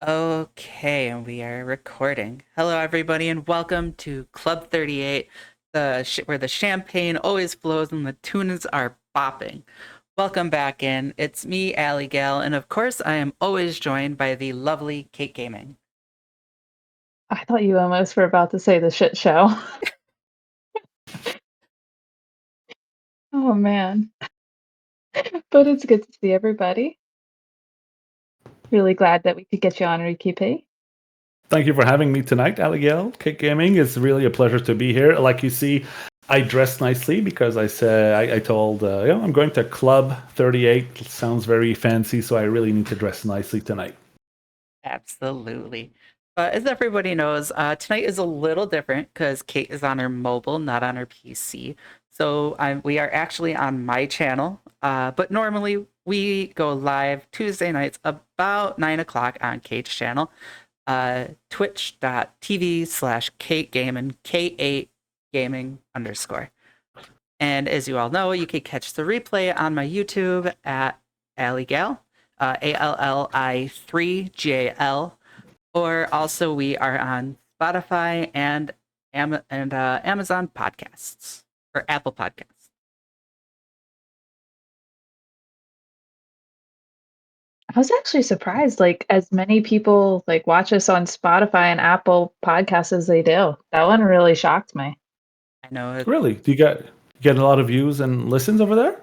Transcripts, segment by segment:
Okay, and we are recording. Hello, everybody, and welcome to Club 38, where the champagne always flows and the tunes are bopping. Welcome back in. It's me, Allie Gal, and of course, I am always joined by the lovely Kate Gaming. I thought you almost were about to say the shit show. Oh man. But it's good to see everybody. Really glad that we could get you on ReeKeePea. Thank you for having me tonight, Abigail. Kick Gaming. It's really a pleasure to be here. Like you see, I dressed nicely because I said I told I'm going to Club 38. It sounds very fancy, so I really need to dress nicely tonight. Absolutely. But as everybody knows, tonight is a little different because Kate is on her mobile, not on her PC. So we are actually on my channel. But normally we go live Tuesday nights about 9 o'clock on Kate's channel, twitch.tv/Kate Gaming, K8 Gaming _. And as you all know, you can catch the replay on my YouTube at Alligal, ALLI3GAL, or also we are on Spotify and Amazon Podcasts or Apple Podcasts. I was actually surprised, like as many people like watch us on Spotify and Apple Podcasts as they do. That one really shocked me. I know. Really? Do you get a lot of views and listens over there?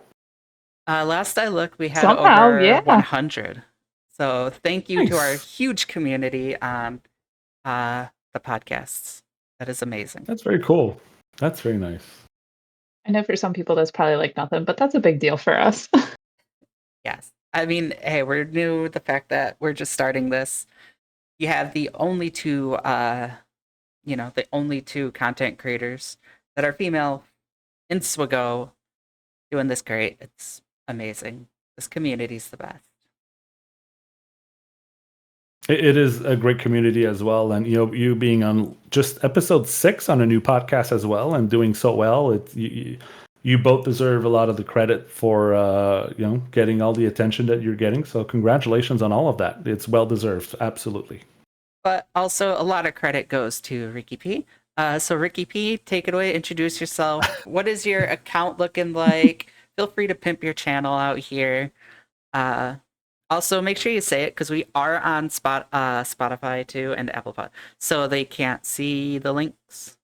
Last I looked, we had Somehow, over yeah. 100. So thank you to our Nice. huge community on the podcasts. That is amazing. That's very cool. That's very nice. I know for some people that's probably like nothing, but that's a big deal for us. Yes. I mean, hey, we're new. The fact that we're just starting this, you have the only two content creators that are female in Swago doing this great. It's amazing. This community's the best. It is a great community as well, and you being on just episode 6 on a new podcast as well, and doing so well. You both deserve a lot of the credit for getting all the attention that you're getting. So congratulations on all of that. It's well deserved, absolutely. But also, a lot of credit goes to ReeKeePea. So, ReeKeePea, take it away. Introduce yourself. What is your account looking like? Feel free to pimp your channel out here. Uh, Also, make sure you say it because we are on Spotify too and Apple Pod, so they can't see the links.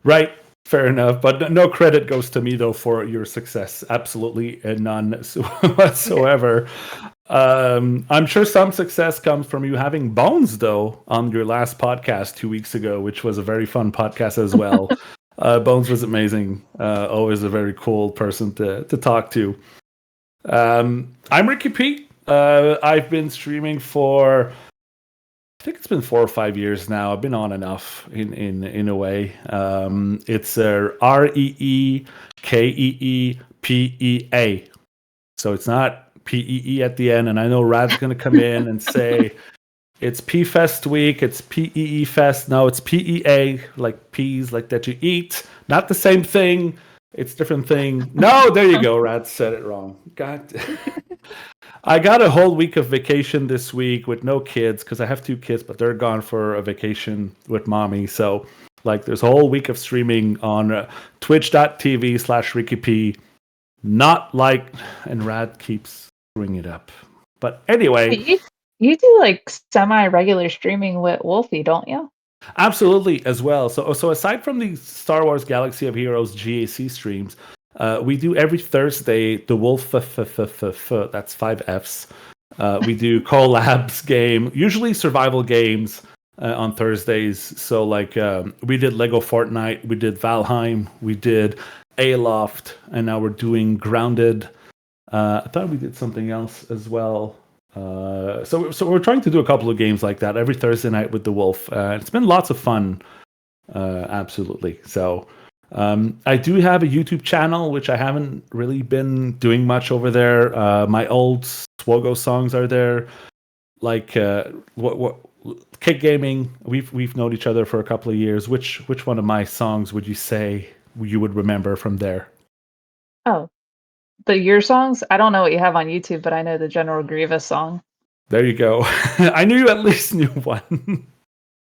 Right. Fair enough, but no credit goes to me though for your success. Absolutely none whatsoever. I'm sure some success comes from you having Bones though on your last podcast 2 weeks ago, which was a very fun podcast as well. Bones was amazing. Always a very cool person to talk to. I'm ReeKeePea. I've been streaming for I think it's been 4 or 5 years now. I've been on and off in a way. It's ReeKeePea. So it's not PEE at the end. And I know Rad's going to come in and say it's P Fest week. It's PEE Fest. No, it's PEA, like peas, like that you eat. Not the same thing. It's different thing. No, there you go. Rad said it wrong. God. I got a whole week of vacation this week with no kids because I have 2 kids, but they're gone for a vacation with mommy. So, like, there's a whole week of streaming on twitch.tv/ReeKeePea. Not like, and Rad keeps bringing it up. But anyway, You do like semi-regular streaming with Wolfie, don't you? absolutely as well. So aside from the Star Wars Galaxy of Heroes GAC streams, we do every Thursday the Wolf. That's 5 Fs. We do collabs game, usually survival games on Thursdays. So like we did Lego Fortnite, we did Valheim, we did Aloft, and now we're doing Grounded. I thought we did something else as well. So we're trying to do a couple of games like that every Thursday night with the Wolf. It's been lots of fun, absolutely. So I do have a YouTube channel which I haven't really been doing much over there. My old Swogo songs are there, like what Kick Gaming. We've known each other for a couple of years. Which one of my songs would you say you would remember from there? Oh, your songs? I don't know what you have on YouTube, but I know the General Grievous song. There you go. I knew you at least knew one.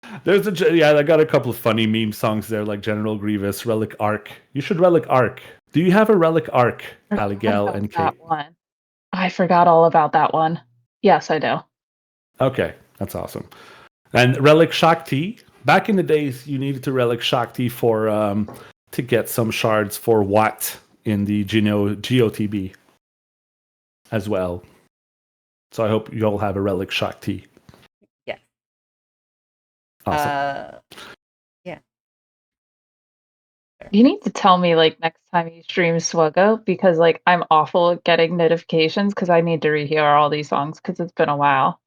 I got a couple of funny meme songs there, like General Grievous, Relic Arc. You should Relic Arc. Do you have a Relic Arc, Forgot Aligal about and that Kate? one. I forgot all about that one. Yes, I do. Okay, that's awesome. And Relic Shakti. Back in the days, you needed to Relic Shakti for to get some shards for Watt in the GOTB as well. So I hope you all have a Relic Shakti. Yeah. Awesome. Yeah. You need to tell me like next time you stream Swuggo because like I'm awful at getting notifications because I need to rehear all these songs because it's been a while.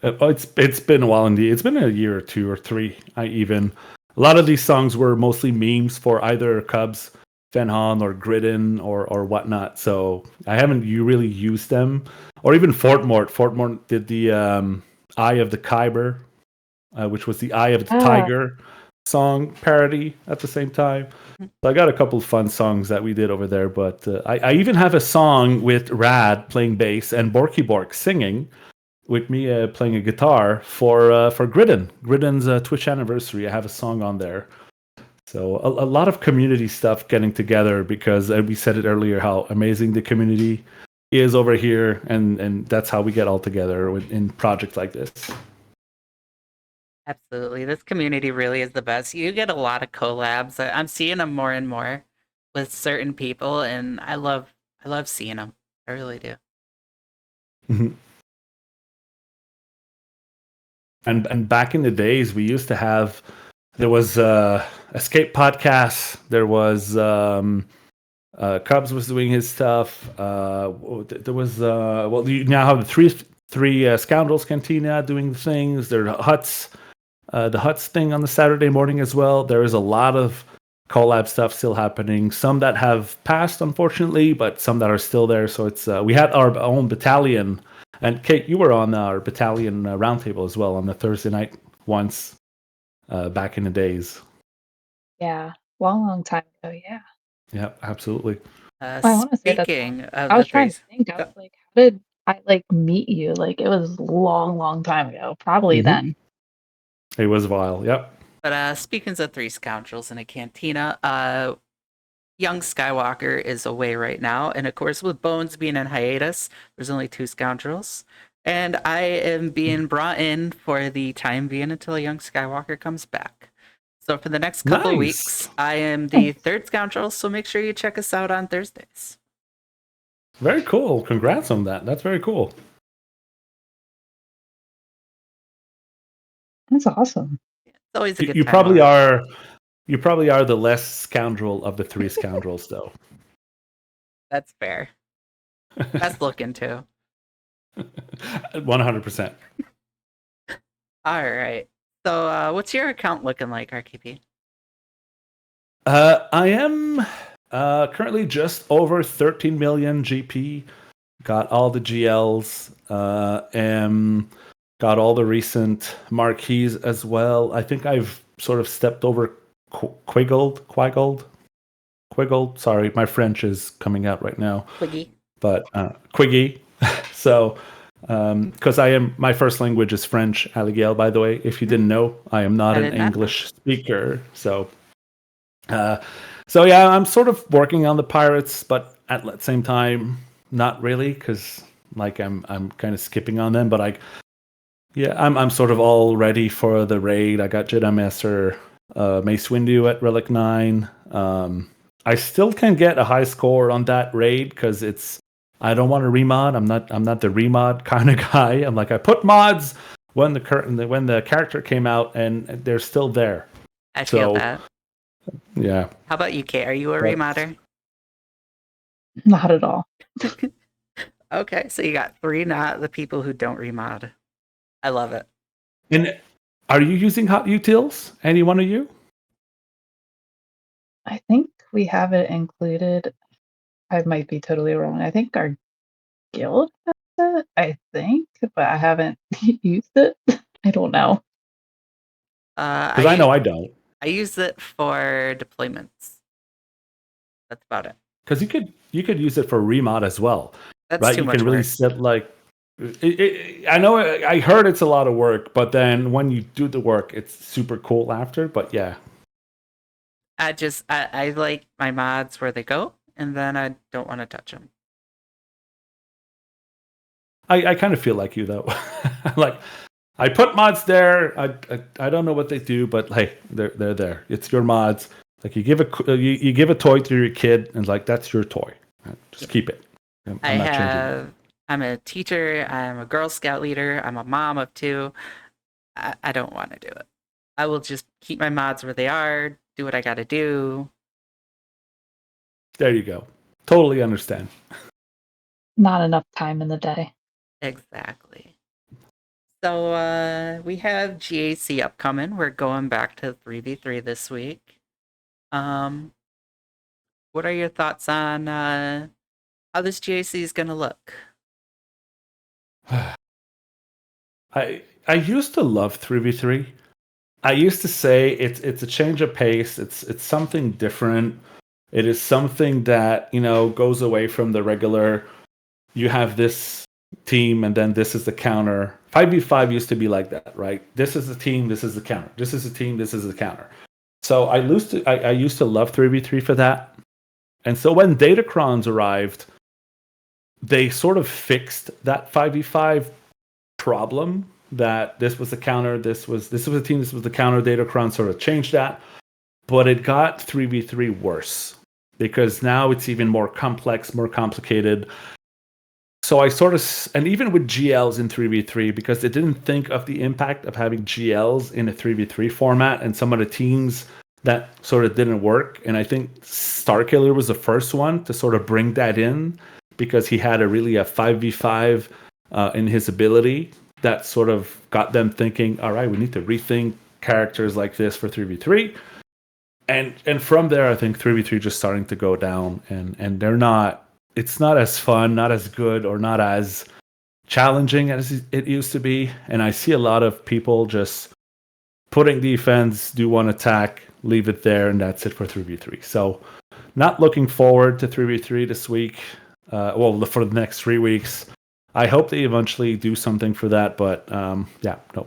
It's been a while indeed. It's been a year or two or three. A lot of these songs were mostly memes for either Cubs, Fenhan, or Gridden or whatnot. So I haven't really used them, or even Fortmort. Fortmort did the Eye of the Kyber, which was the Eye of the Tiger song parody at the same time. So I got a couple of fun songs that we did over there. But I even have a song with Rad playing bass and Borky Bork singing, with me playing a guitar for Gridden. Gridden's Twitch anniversary. I have a song on there. So a lot of community stuff getting together because we said it earlier how amazing the community is over here, and that's how we get all together in projects like this. Absolutely. This community really is the best. You get a lot of collabs. I'm seeing them more and more with certain people, and I love seeing them. I really do. Mm-hmm. And back in the days, we used to have, there was Escape Podcast. There was Cubs was doing his stuff. There was you now have the three Scoundrels Cantina doing things. There are the Huts thing on the Saturday morning as well. There is a lot of collab stuff still happening. Some that have passed, unfortunately, but some that are still there. So it's we had our own battalion. And Kate, you were on our battalion roundtable as well on the Thursday night once back in the days. Yeah, long time ago. Yeah. Yeah, absolutely. I want to say that's Speaking of I the was trying to threes, think. I was like, how did I like meet you? Like it was long time ago. Probably then. It was a while. Yep. but speaking of three scoundrels in a cantina, young Skywalker is away right now, and of course, with Bones being in hiatus, there's only two scoundrels, and I am being brought in for the time being until young Skywalker comes back. So for the next couple of weeks, I am the third scoundrel. So make sure you check us out on Thursdays. Very cool. Congrats on that. That's very cool. That's awesome. It's always a good You time. You probably are the less scoundrel of the three scoundrels, though. That's fair. Best looking too. 100%. All right. So, what's your account looking like, ReeKeePea? I am currently just over 13 million GP. Got all the GLs. Got all the recent marquees as well. I think I've sort of stepped over Quiggold. Sorry, my French is coming out right now. Quiggy. But Quiggy. So, because my first language is French, Abigail, by the way. If you didn't know, I am not an English speaker. So yeah, I'm sort of working on the pirates, but at the same time, not really, because like I'm kind of skipping on them. But I'm sort of all ready for the raid. I got Jedi Master Mace Windu at Relic 9. I still can get a high score on that raid because I don't want to remod. I'm not the remod kind of guy. I'm like, I put mods when the character came out, and they're still there. I feel that. Yeah. How about you, Kate? Are you a remodder? Not at all. Okay, so you got three not the people who don't remod. I love it. And are you using hot utils? Any one of you? I think we have it included. I might be totally wrong. I think our guild has it, I think, but I haven't used it. I don't know. Because I know I don't. I use it for deployments. That's about it. Because you could use it for remod as well. That's right? too You much can really work. set like I know I heard it's a lot of work, but then when you do the work, it's super cool after. But yeah, I like my mods where they go, and then I don't want to touch them. I kind of feel like you though. Like I put mods there. I don't know what they do, but hey, they're there. It's your mods. Like you give you give a toy to your kid, and like that's your toy. Just keep it. I'm not changing it. I'm a teacher. I'm a Girl Scout leader. I'm a mom of two. I don't want to do it. I will just keep my mods where they are. Do what I got to do. There you go. Totally understand. Not enough time in the day. Exactly. So we have GAC upcoming. We're going back to 3v3 this week. What are your thoughts on how this GAC is going to look? I used to love 3v3. I used to say it's a change of pace. It's something different. It is something that, goes away from the regular, you have this team and then this is the counter. 5v5 used to be like that, right? This is the team, this is the counter. This is the team, this is the counter. So I used to love 3v3 for that. And so when Datacrons arrived, they sort of fixed that 5v5 problem, that this was the counter, this was a team, this was the counter. Datacron sort of changed that, but it got 3v3 worse because now it's even more complex, more complicated. So I sort of, and even with GLs in 3v3, because they didn't think of the impact of having GLs in a 3v3 format, and some of the teams that sort of didn't work. And I think Starkiller was the first one to sort of bring that in because he had a 5v5 in his ability that sort of got them thinking, all right, we need to rethink characters like this for 3v3. And from there, I think 3v3 just starting to go down, and they're not, it's not as fun, not as good, or not as challenging as it used to be. And I see a lot of people just putting defense, do one attack, leave it there, and that's it for 3v3. So not looking forward to 3v3 this week. For the next 3 weeks. I hope they eventually do something for that, but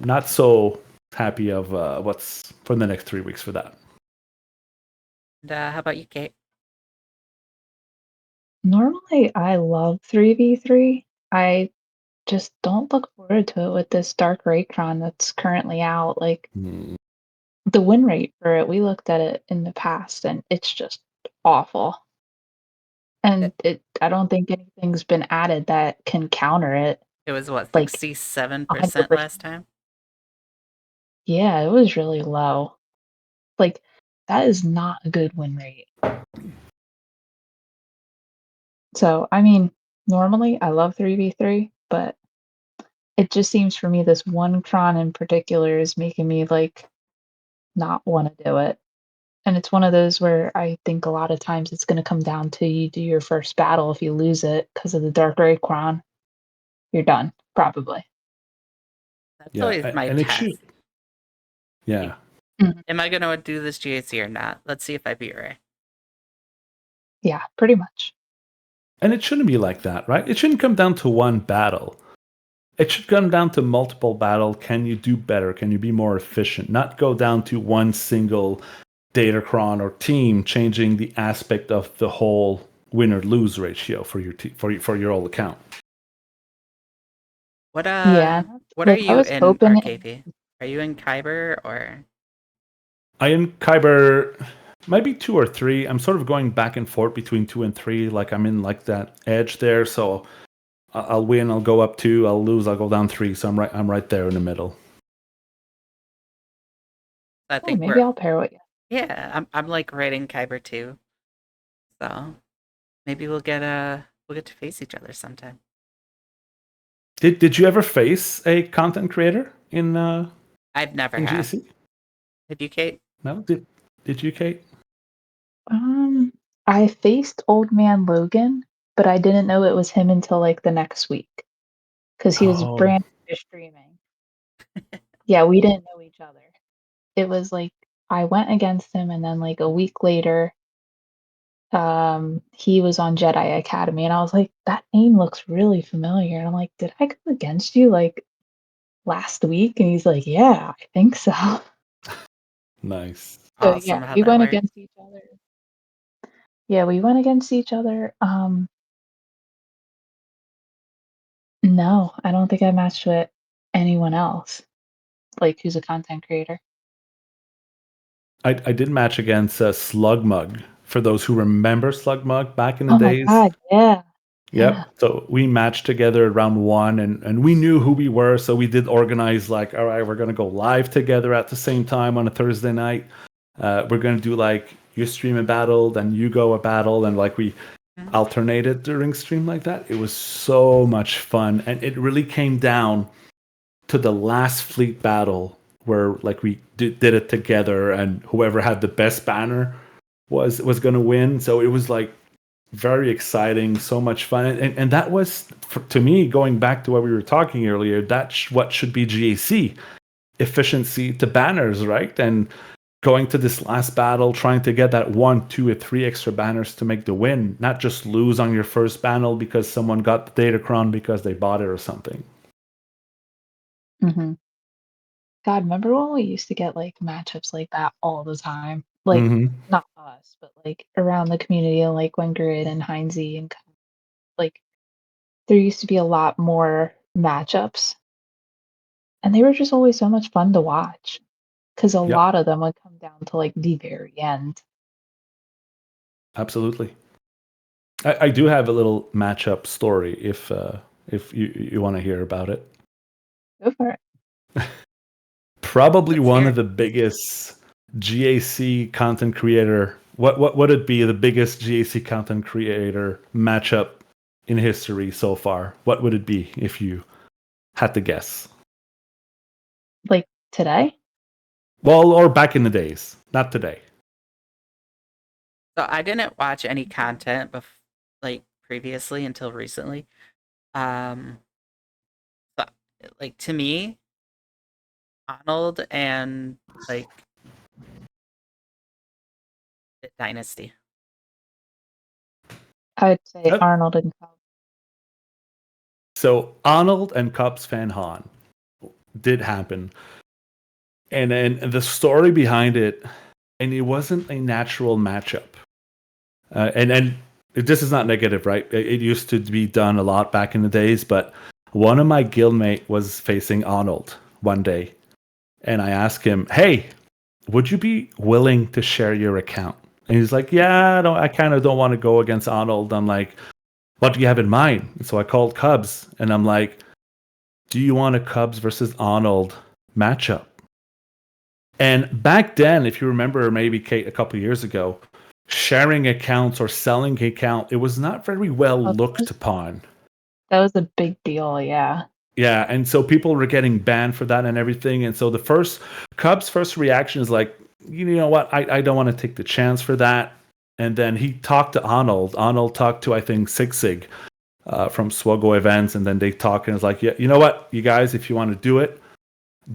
not so happy of what's for the next 3 weeks for that. And how about you, Kate? Normally, I love 3v3. I just don't look forward to it with this Dark Raycron that's currently out. Like, the win rate for it, we looked at it in the past, and it's just awful. And I don't think anything's been added that can counter it. It was what, Like 67% 100%. last time? Yeah, it was really low. Like, that is not a good win rate. So, I mean, normally I love 3v3, but it just seems for me this one cron in particular is making me like not want to do it. And it's one of those where I think a lot of times it's going to come down to you do your first battle. If you lose it because of the Dark Ray cron, you're done, probably. That's always my and it test. should. Yeah. Am I going to do this GAC or not? Let's see if I beat Ray. Yeah, pretty much. And it shouldn't be like that, right? It shouldn't come down to one battle. It should come down to multiple battle. Can you do better? Can you be more efficient? Not go down to one single Datacron or team changing the aspect of the whole win or lose ratio for your for your old account. What Yeah, what are like I you was in hoping. ReeKeePea? Are you in Kyber or? I am Kyber, maybe 2 or 3. I'm sort of going back and forth between 2 and 3. Like I'm in like that edge there. So I'll win, I'll go up 2. I'll lose, I'll go down 3. So I'm right there in the middle. I think Maybe I'll pair with you. Yeah, I'm like right in Kyber too. So maybe we'll get to face each other sometime. Did you ever face a content creator in I've never in had. GC? Have you, Kate? No? Did you, Kate? I faced Old Man Logan, but I didn't know it was him until like the next week because he was Oh. brand new to streaming. Yeah, we didn't know each other. It was like I went against him, and then like a week later, He was on Jedi Academy, and I was like, "That name looks really familiar." And I'm like, "Did I go against you, like, last week?" And he's like, "Yeah, I think so." Nice. So, yeah, Awesome how we that went works. against each other. Yeah, we went against each other. No, I don't think I matched with anyone else, like, who's a content creator. I did match against Slugmug. For those who remember Slugmug back in the Oh my days. god, yeah. Yeah. Yep. So we matched together at round one, and we knew who we were. So we did organize like, all right, we're gonna go live together at the same time on a Thursday night. We're gonna do like you stream a battle, then you go a battle, and like we Mhm. alternated during stream like that. It was so much fun, and it really came down to the last fleet battle where like we did it together, and whoever had the best banner was gonna win. So it was like very exciting, so much fun, and that was to me going back to what we were talking earlier. That's what should be GAC efficiency to banners, right? And going to this last battle, trying to get that 1, 2, or 3 extra banners to make the win, not just lose on your first battle because someone got the Datacron because they bought it or something. Mhm. God, remember when we used to get, like, matchups like that all the time? Like, Hmm. not us, but, like, around the community, like, when Grid and Heinze and like, there used to be a lot more matchups, and they were just always so much fun to watch. Because a Yep, lot of them would come down to, like, the very end. absolutely. I do have a little matchup story if you want to hear about it. Go for it. Probably Let's one hear of it. the biggest GAC content creator. What would it be? The biggest GAC content creator matchup in history so far? What would it be if you had to guess? Like, today? Well, or back in the days, not today. So I didn't watch any content like previously until recently. Um, but like to me, Arnold and like Dynasty. I would say Yep. Arnold and Cobb. So Arnold and Cubs fan Han did happen, and then the story behind it, and it wasn't a natural matchup. And this is not negative, right? It used to be done a lot back in the days, but one of my guildmate was facing Arnold one day, and I asked him, "Hey, would you be willing to share your account?" And he's like, "Yeah, I kind of don't want to go against Arnold." I'm like, "What do you have in mind?" And so I called Cubs, and I'm like, "Do you want a Cubs versus Arnold matchup?" And back then, if you remember, maybe Kate, a couple years ago, sharing accounts or selling account, it was not very well Oh, looked upon. that was a big deal, yeah. Yeah, and so people were getting banned for that and everything. And so the first Cubs' first reaction is like, you know what, I don't want to take the chance for that. And then he talked to Arnold. Arnold talked to I think Sig from Swogo Events, and then they talk and it's like, yeah, you know what, you guys, if you want to do it,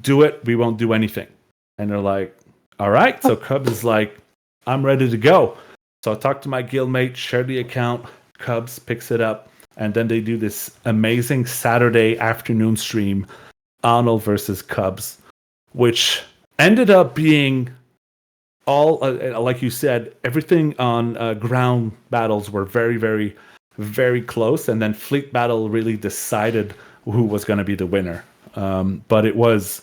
do it. We won't do anything. And they're like, all right. Oh, So Cubs is like, I'm ready to go. So I talked to my guildmate, share the account. Cubs picks it up. And then they do this amazing Saturday afternoon stream, Arnold versus Cubs, which ended up being all, like you said, everything on ground battles were very, very, very close. And then Fleet Battle really decided who was going to be the winner. But it was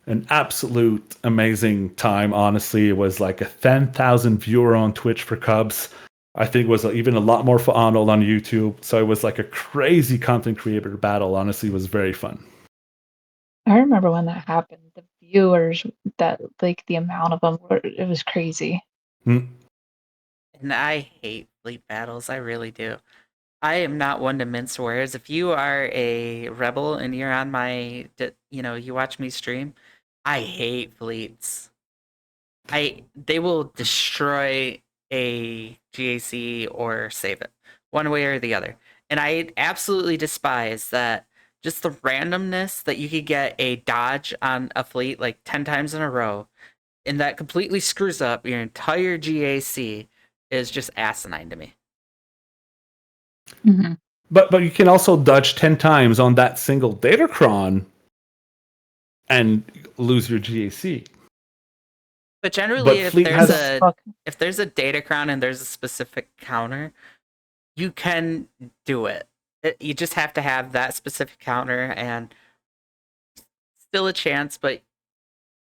an absolute amazing time. Honestly, it was like a 10,000 viewer on Twitch for Cubs. I think it was even a lot more for Arnold on YouTube. So it was like a crazy content creator battle. Honestly, it was very fun. I remember when that happened. The viewers that like, the amount of them were it was crazy. Mm. And I hate fleet battles. I really do. I am not one to mince words. If you are a rebel and you're on you watch me stream, I hate fleets. They will destroy a GAC or save it, one way or the other. And I absolutely despise that just the randomness that you could get a dodge on a fleet like 10 times in a row, and that completely screws up your entire GAC. is just asinine to me. Hmm. But you can also dodge 10 times on that single Datacron and lose your GAC. But generally, But Fleet has if there's a Datacron and there's a specific counter, you can do it. You just have to have that specific counter and still a chance, but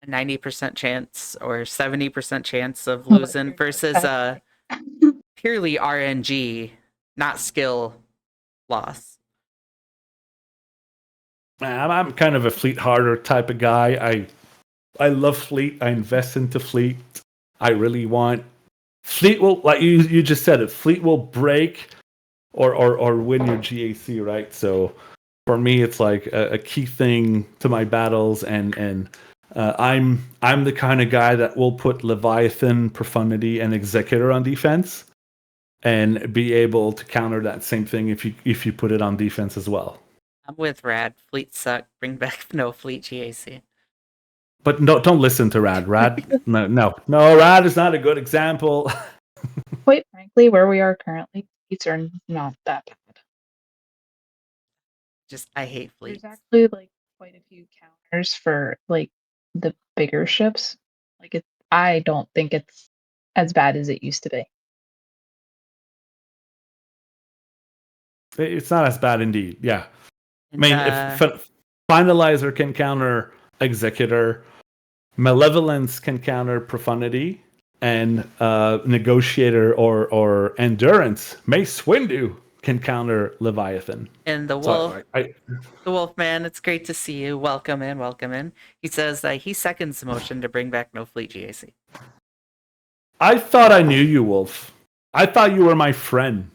a 90% chance or 70% chance of losing versus purely RNG, not skill loss. I'm kind of a Fleet harder type of guy. I love Fleet. I invest into Fleet. I really want Fleet will, like you just said it, Fleet will break or win your GAC, right? So for me, it's like a key thing to my battles, and I'm the kind of guy that will put Leviathan, Profundity, and Executor on defense, and be able to counter that same thing if you put it on defense as well. I'm with Rad. Fleet suck. Bring back no Fleet GAC. But no, don't listen to Rad. No. Rad is not a good example. Quite frankly, where we are currently, fleets are not that bad. Just I hate fleets. There's actually like quite a few counters for like the bigger ships. Like I don't think it's as bad as it used to be. It's not as bad indeed. Yeah. And, I mean, if Finalizer can counter Executor, Malevolence can counter Profundity, and Negotiator or Endurance, Mace Windu can counter Leviathan. and the wolf, the wolf man, it's great to see you. Welcome in, welcome in. He says that he seconds the motion to bring back no Fleet GAC. I thought I knew you, Wolf. I thought you were my friend.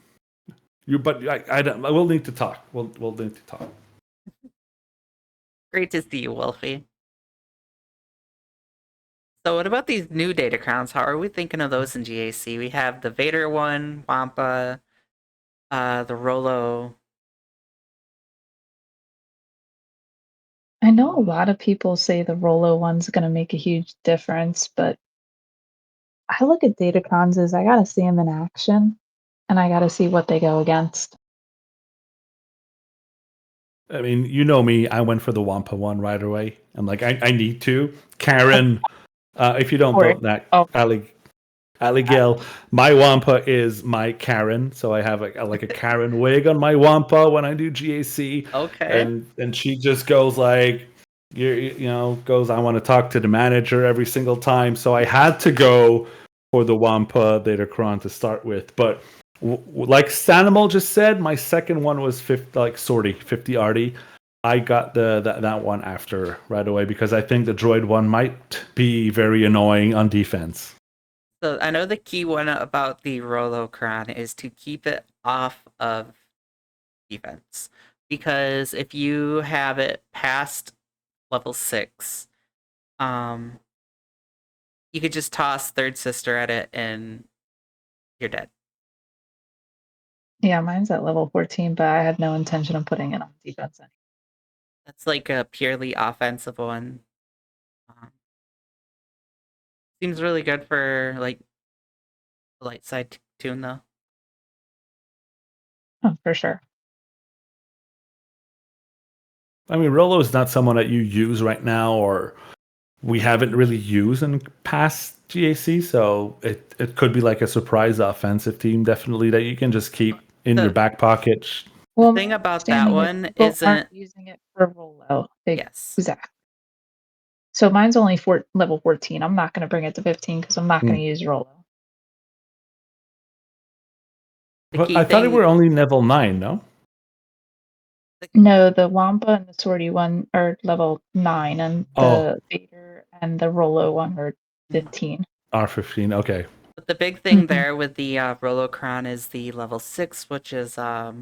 But I don't. We'll need to talk. We'll need to talk. Great to see you, Wolfie. So what about these new data crowns? How are we thinking of those in GAC? We have the Vader one, Wampa, the Rolo. I know a lot of people say the Rolo one's going to make a huge difference, but I look at Datacrons as I got to see them in action and I got to see what they go against. I mean, you know me. I went for the Wampa one right away. I'm like, I need to. Karen, if you don't vote that, Ali Gale, my Wampa is my Karen. So I have like a Karen wig on my Wampa when I do GAC. Okay. And she just goes like, goes, I want to talk to the manager every single time. So I had to go for the Wampa Datacron to start with. But like Sanimal just said, my second one was 50 Arty. I got that one after right away because I think the droid one might be very annoying on defense. So I know the key one about the Rolocron is to keep it off of defense. Because if you have it past level 6, you could just toss Third Sister at it and you're dead. Yeah, mine's at level 14, but I had no intention of putting it on defense anyway. That's like a purely offensive one. Seems really good for like the light side tune though. Oh, for sure. I mean, Rolo is not someone that you use right now, or we haven't really used in past GAC, so it could be like a surprise offensive team, definitely, that you can just keep in your back pocket. Well, the thing about that one isn't using it for Rolo. Yes. Exactly. So mine's only level 14. I'm not going to bring it to 15 because I'm not going to use Rolo. But I thought it were only level 9, no? No, the Wampa and the Swordy one are level 9, and the Vader and the Rolo one are 15. Are 15, okay. But the big thing there with the Rolocron is the level 6, which is that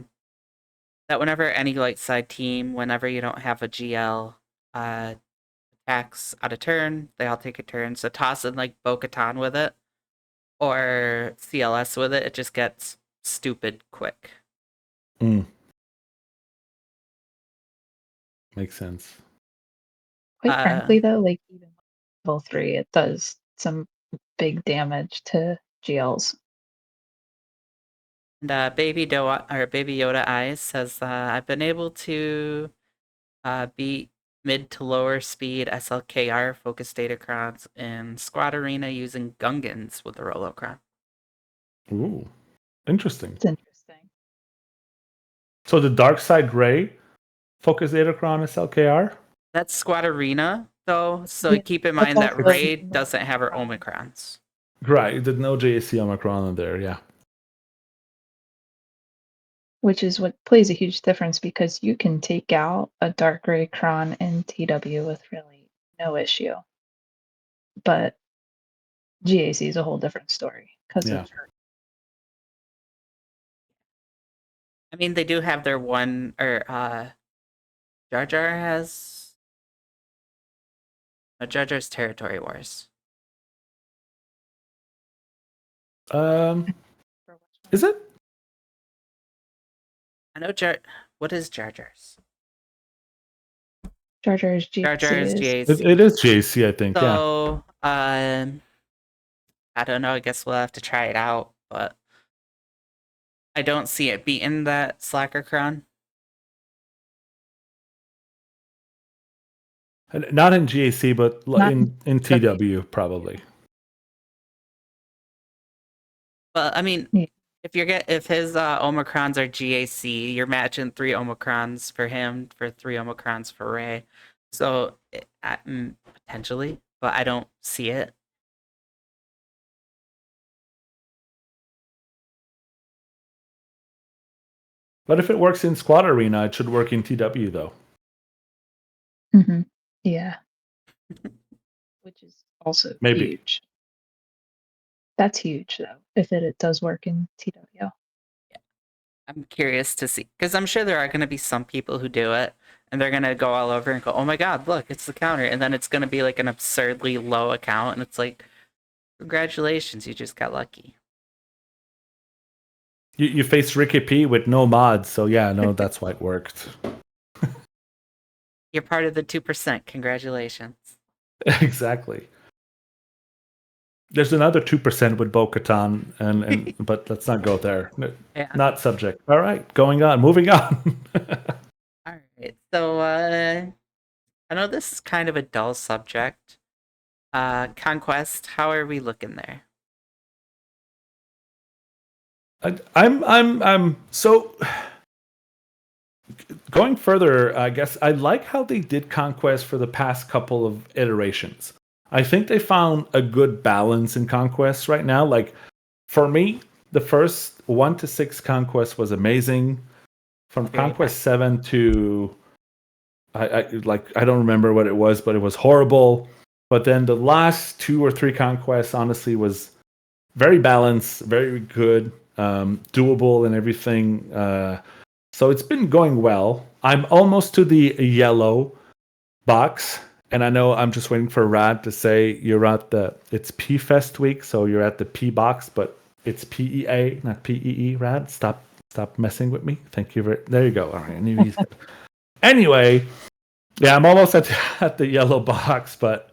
whenever any light side team, whenever you don't have a GL, attacks out of turn, they all take a turn. So toss in like Bo-Katan with it or CLS with it, it just gets stupid quick. Makes sense. Quite frankly, though, like even level 3, it does some big damage to GLs. And Baby Yoda Eyes says, I've been able to beat mid to lower speed SLKR focused datacrons in Squad Arena using Gungans with the Rolocron. Ooh, interesting. It's interesting. So the Dark Side Ray focus Datacron is LKR? That's Squad Arena, though, so Yeah, keep in that's mind that also Ray not doesn't have her Omicron. Omicrons. Right, there's no JAC Omicron in there, yeah. Which is what plays a huge difference because you can take out a Dark Ray Cron in TW with really no issue. But GAC is a whole different story because Yeah. of her. I mean, they do have their one, or Jar Jar has. Jar Jar's Territory Wars. Is it? I know What is Jar Jar's? Jar Jar's Jar GAC Jar's is. GAC. It is JAC, I think, yeah. So, I don't know. I guess we'll have to try it out, but I don't see it beating that Slacker Cron. Not in GAC, but Not in TW, probably. But I mean, Yeah. if his Omicrons are GAC, you're matching 3 Omicrons for him for 3 Omicrons for Ray. So potentially, but I don't see it. But if it works in Squad Arena, it should work in TW, though. Yeah. Which is also Maybe. huge. That's huge, though, if it does work in TW. I'm curious to see, because I'm sure there are going to be some people who do it, and they're going to go all over and go, oh my god, look, it's the counter. And then it's going to be like an absurdly low account, and it's like, congratulations, you just got lucky. You faced ReeKeePea with no mods, so yeah, no, that's why it worked. You're part of the 2%. Congratulations. Exactly. There's another 2% with Bo-Katan, and but let's not go there. Yeah. Not subject. All right, moving on. All right. So I know this is kind of a dull subject. Conquest, how are we looking there? I'm so going further. I guess I like how they did Conquest for the past couple of iterations. I think they found a good balance in Conquest right now. Like for me, the first 1 to 6 Conquest was amazing. From Conquest 7 to I don't remember what it was, but it was horrible. But then the last 2 or 3 Conquests honestly was very balanced, very good, doable and everything. So it's been going well. I'm almost to the yellow box, and I know I'm just waiting for Rad to say it's P Fest week, so you're at the P box, but it's PEA, not PEE. Rad, stop messing with me. Thank you. There you go. All right. Anyway, yeah, I'm almost at the yellow box, but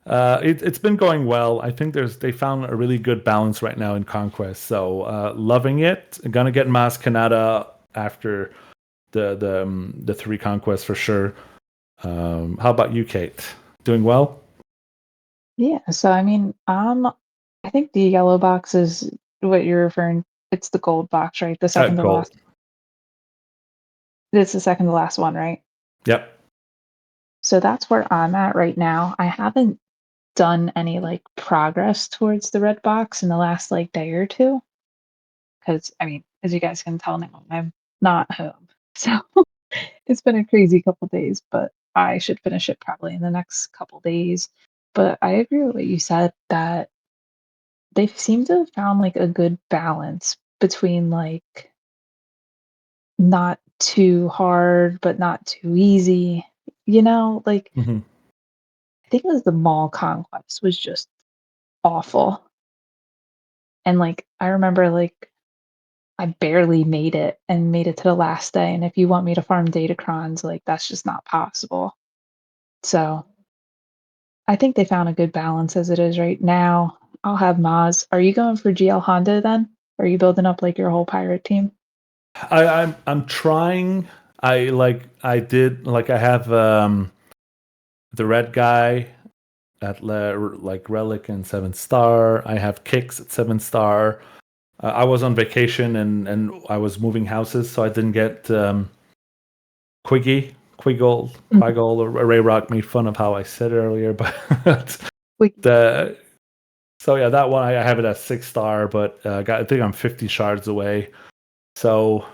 it's been going well. I think they found a really good balance right now in Conquest, so loving it. Gonna get Mas Kanata after the 3 conquests for sure. How about you, Kate? Doing well? Yeah, so I mean, I think the yellow box is what you're referring. It's the gold box, right? The second to Gold. last. It's the second to last one, right? Yep. So that's where I'm at right now. I haven't done any like progress towards the red box in the last like day or two. Because I mean, as you guys can tell now, I'm not home. So it's been a crazy couple days, but I should finish it probably in the next couple days. But I agree with what you said that they seem to have found like a good balance between like not too hard but not too easy. Like Mm-hmm. I think it was the mall conquest was just awful. And like I remember like I barely made it to the last day. And if you want me to farm datacrons, like that's just not possible. So I think they found a good balance as it is right now. I'll have Maz. Are you going for GL Hondo then? Are you building up like your whole pirate team? I'm trying. I have the red guy at like relic and 7-star. I have kicks at 7-star. I was on vacation and I was moving houses, so I didn't get Quiggle, or Ray Rock made fun of how I said it earlier, but so yeah, that one I have it at 6-star, but I think I'm 50 shards away. So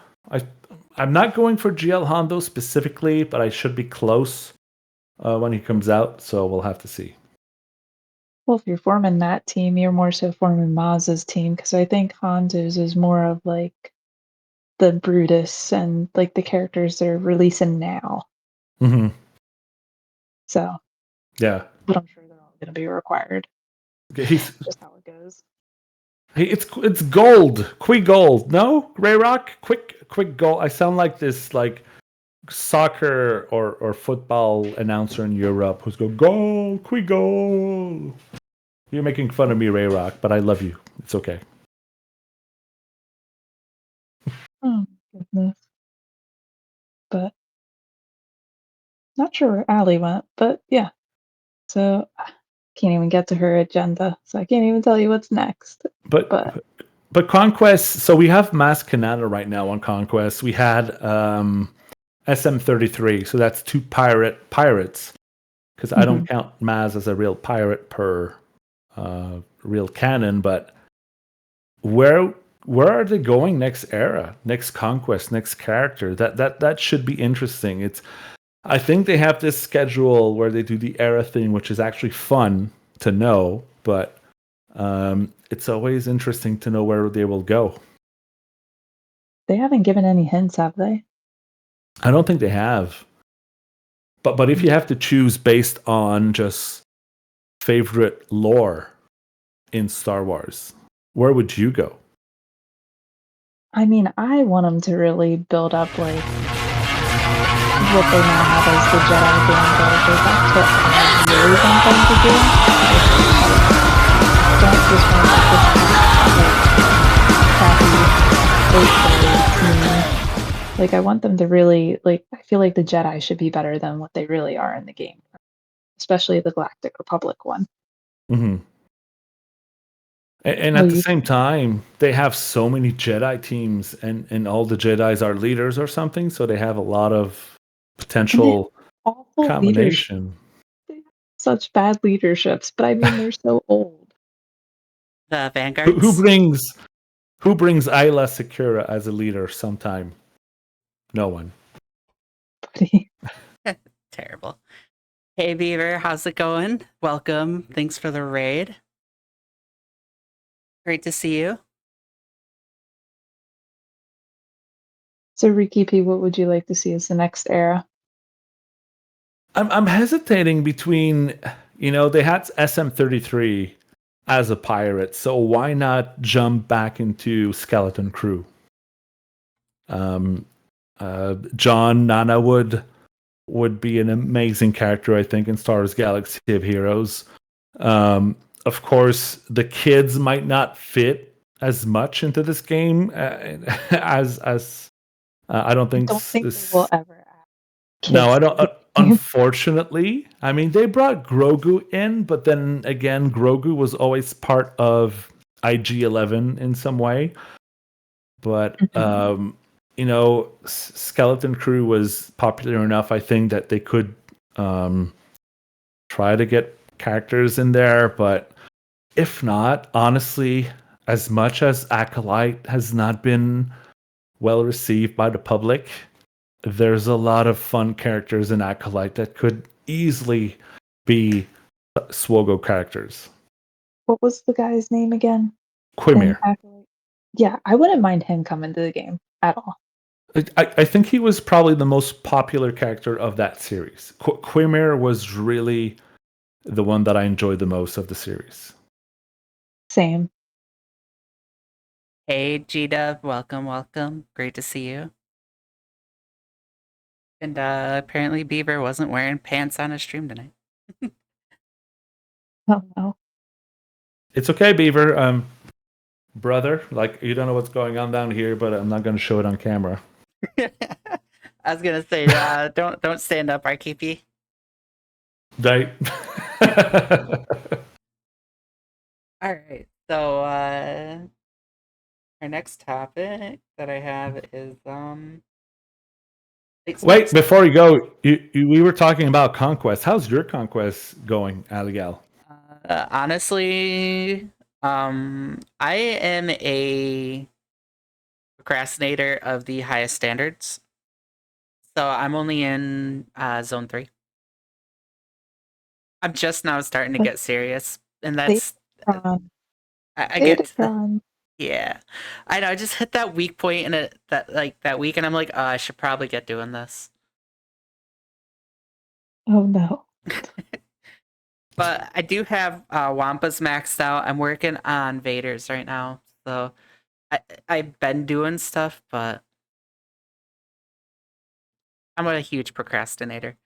I'm not going for GL Hondo specifically, but I should be close when he comes out. So we'll have to see. Well, if you're forming that team, you're more so forming Maz's team because I think Hondo's is more of like the Brutus and like the characters they're releasing now. Mm-hmm. So yeah, but I'm sure they're all going to be required. He's just how it goes. It's gold, quick gold. No, Ray Rock, quick gold. I sound like this like soccer or football announcer in Europe who's go goal, quick goal. You're making fun of me, Ray Rock, but I love you. It's okay. Oh goodness. But not sure where Allie went, but yeah. So can't even get to her agenda, so I can't even tell you what's next. But Conquest, so we have Mass Canada right now on Conquest. We had SM33, so that's 2 pirates. Because I don't count Maz as a real pirate per real canon, but where are they going next era, next conquest, next character? That should be interesting. I think they have this schedule where they do the era thing, which is actually fun to know, but it's always interesting to know where they will go. They haven't given any hints, have they? I don't think they have. But if you have to choose based on just favorite lore in Star Wars, where would you go? I mean, I want them to really build up like what they now have as the Jedi Vanguard. Like that's what I really want them to do. Don't just want like this crappy team. Like I want them to really like. I feel like the Jedi should be better than what they really are in the game, especially the Galactic Republic one. Mm-hmm. And at the same time, they have so many Jedi teams, and all the Jedis are leaders or something, so they have a lot of potential combination. They have such bad leaderships, but I mean they're so old. The Vanguards. Who brings Ayla Secura as a leader sometime? No one. Terrible. Hey Beaver, how's it going? Welcome. Thanks for the raid. Great to see you. So ReeKeePea, what would you like to see as the next era? I'm hesitating between, they had SM33 as a pirate, so why not jump back into Skeleton Crew? John Nana would be an amazing character, I think, in Star Wars Galaxy of Heroes. Of course, the kids might not fit as much into this game as I don't think. They will ever. No, I don't. Unfortunately, I mean, they brought Grogu in, but then again, Grogu was always part of IG-11 in some way. But Skeleton Crew was popular enough, I think, that they could try to get characters in there. But if not, honestly, as much as Acolyte has not been well received by the public, there's a lot of fun characters in Acolyte that could easily be Swogo characters. What was the guy's name again? Quimir. Yeah, I wouldn't mind him coming to the game at all. I think he was probably the most popular character of that series. Quimir was really the one that I enjoyed the most of the series. Same. Hey G-Dub, welcome. Great to see you. And apparently Beaver wasn't wearing pants on his stream tonight. Oh no. It's okay, Beaver. brother. Like, you don't know what's going on down here, but I'm not going to show it on camera. I was gonna say, don't stand up, RKP. Right? All right. So our next topic that I have is Wait, before you go, we were talking about conquest. How's your conquest going, Aligal? Honestly, I am a procrastinator of the highest standards. So I'm only in zone 3. I'm just now starting to get serious, and that's I get yeah. I know. I just hit that weak point in it that week, and I'm like, oh, I should probably get doing this. Oh no. But I do have Wampas maxed out. I'm working on Vaders right now, so I've been doing stuff, but I'm a huge procrastinator.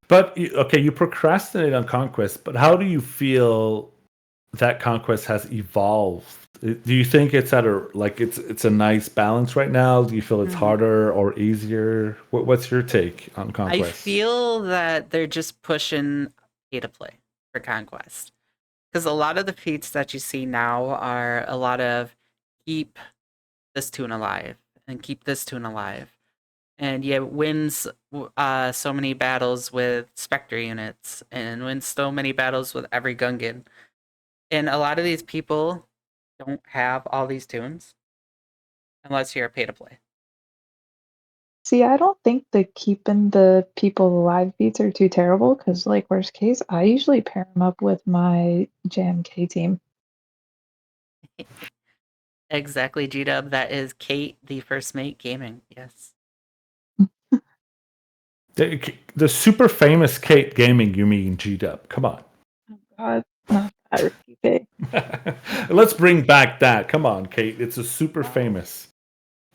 But okay, you procrastinate on conquest, but how do you feel that conquest has evolved? Do you think it's at a it's a nice balance right now? Do you feel it's harder or easier? What's your take on conquest? I feel that they're just pushing pay to play for conquest, because a lot of the feats that you see now are a lot of keep this tune alive and keep this tune alive, and yeah, wins so many battles with Spectre units and wins so many battles with every Gungan. And a lot of these people don't have all these tunes unless you're a pay to play. See, I don't think the keeping the people alive beats are too terrible because, like, worst case, I usually pair them up with my JMK team. Exactly, G-Dub. That is Kate, the first mate gaming. Yes. The super famous Kate Gaming, you mean, G-Dub? Come on. Oh God, not that ReeKeePea. Let's bring back that. Come on, Kate. It's a super famous.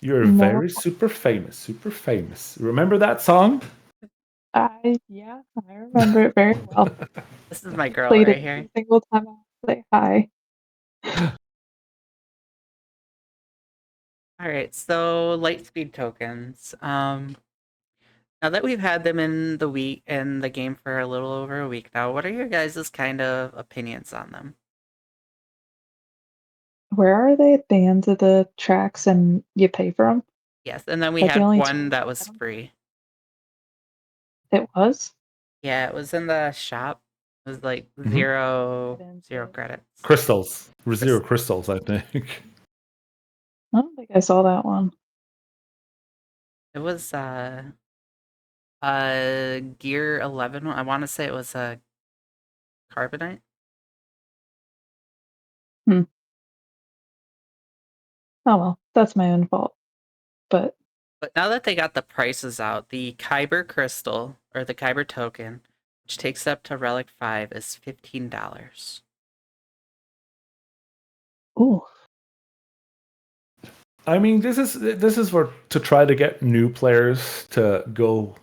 You're No. very super famous. Super famous. Remember that song? Yeah, I remember it very well. This is my girl Played right it here. every single time I say hi. All right, so LightSpeed tokens. Now that we've had them in the game for a little over a week now, what are your guys' kind of opinions on them? Where are they? At the end of the tracks and you pay for them? Yes, and then we That's the had only one two that I was get 'em? free. It was? Yeah, it was in the shop. It was like Mhm. zero credits. Crystals. Zero crystals, I think. I don't think I saw that one. It was Gear 11. I want to say it was a Carbonite. Oh well, that's my own fault. But But now that they got the prices out, the Kyber crystal or the Kyber token, which takes up to Relic 5, is $15. ooh, I mean, this is for to try to get new players to go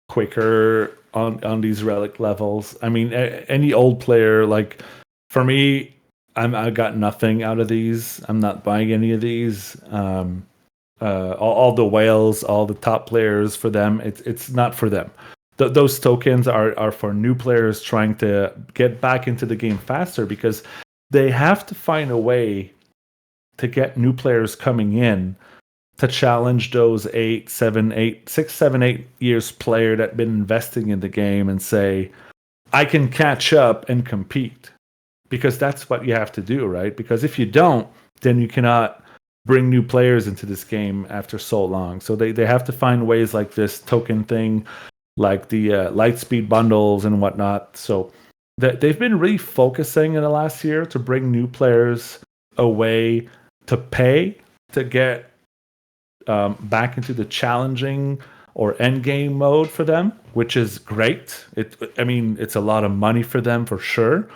quicker on these relic levels. I mean, any old player, like for me, I got nothing out of these. I'm not buying any of these. All the whales, all the top players, for them, it's not for them. Those tokens are for new players trying to get back into the game faster, because they have to find a way to get new players coming in to challenge those 6, 7, 8 years player that been investing in the game and say, I can catch up and compete. Because that's what you have to do, right? Because if you don't, then you cannot bring new players into this game after so long. So they have to find ways like this token thing, like the LightSpeed bundles and whatnot. So they've been really focusing in the last year to bring new players a way to pay to get back into the challenging or end game mode for them, which is great. I mean, it's a lot of money for them for sure,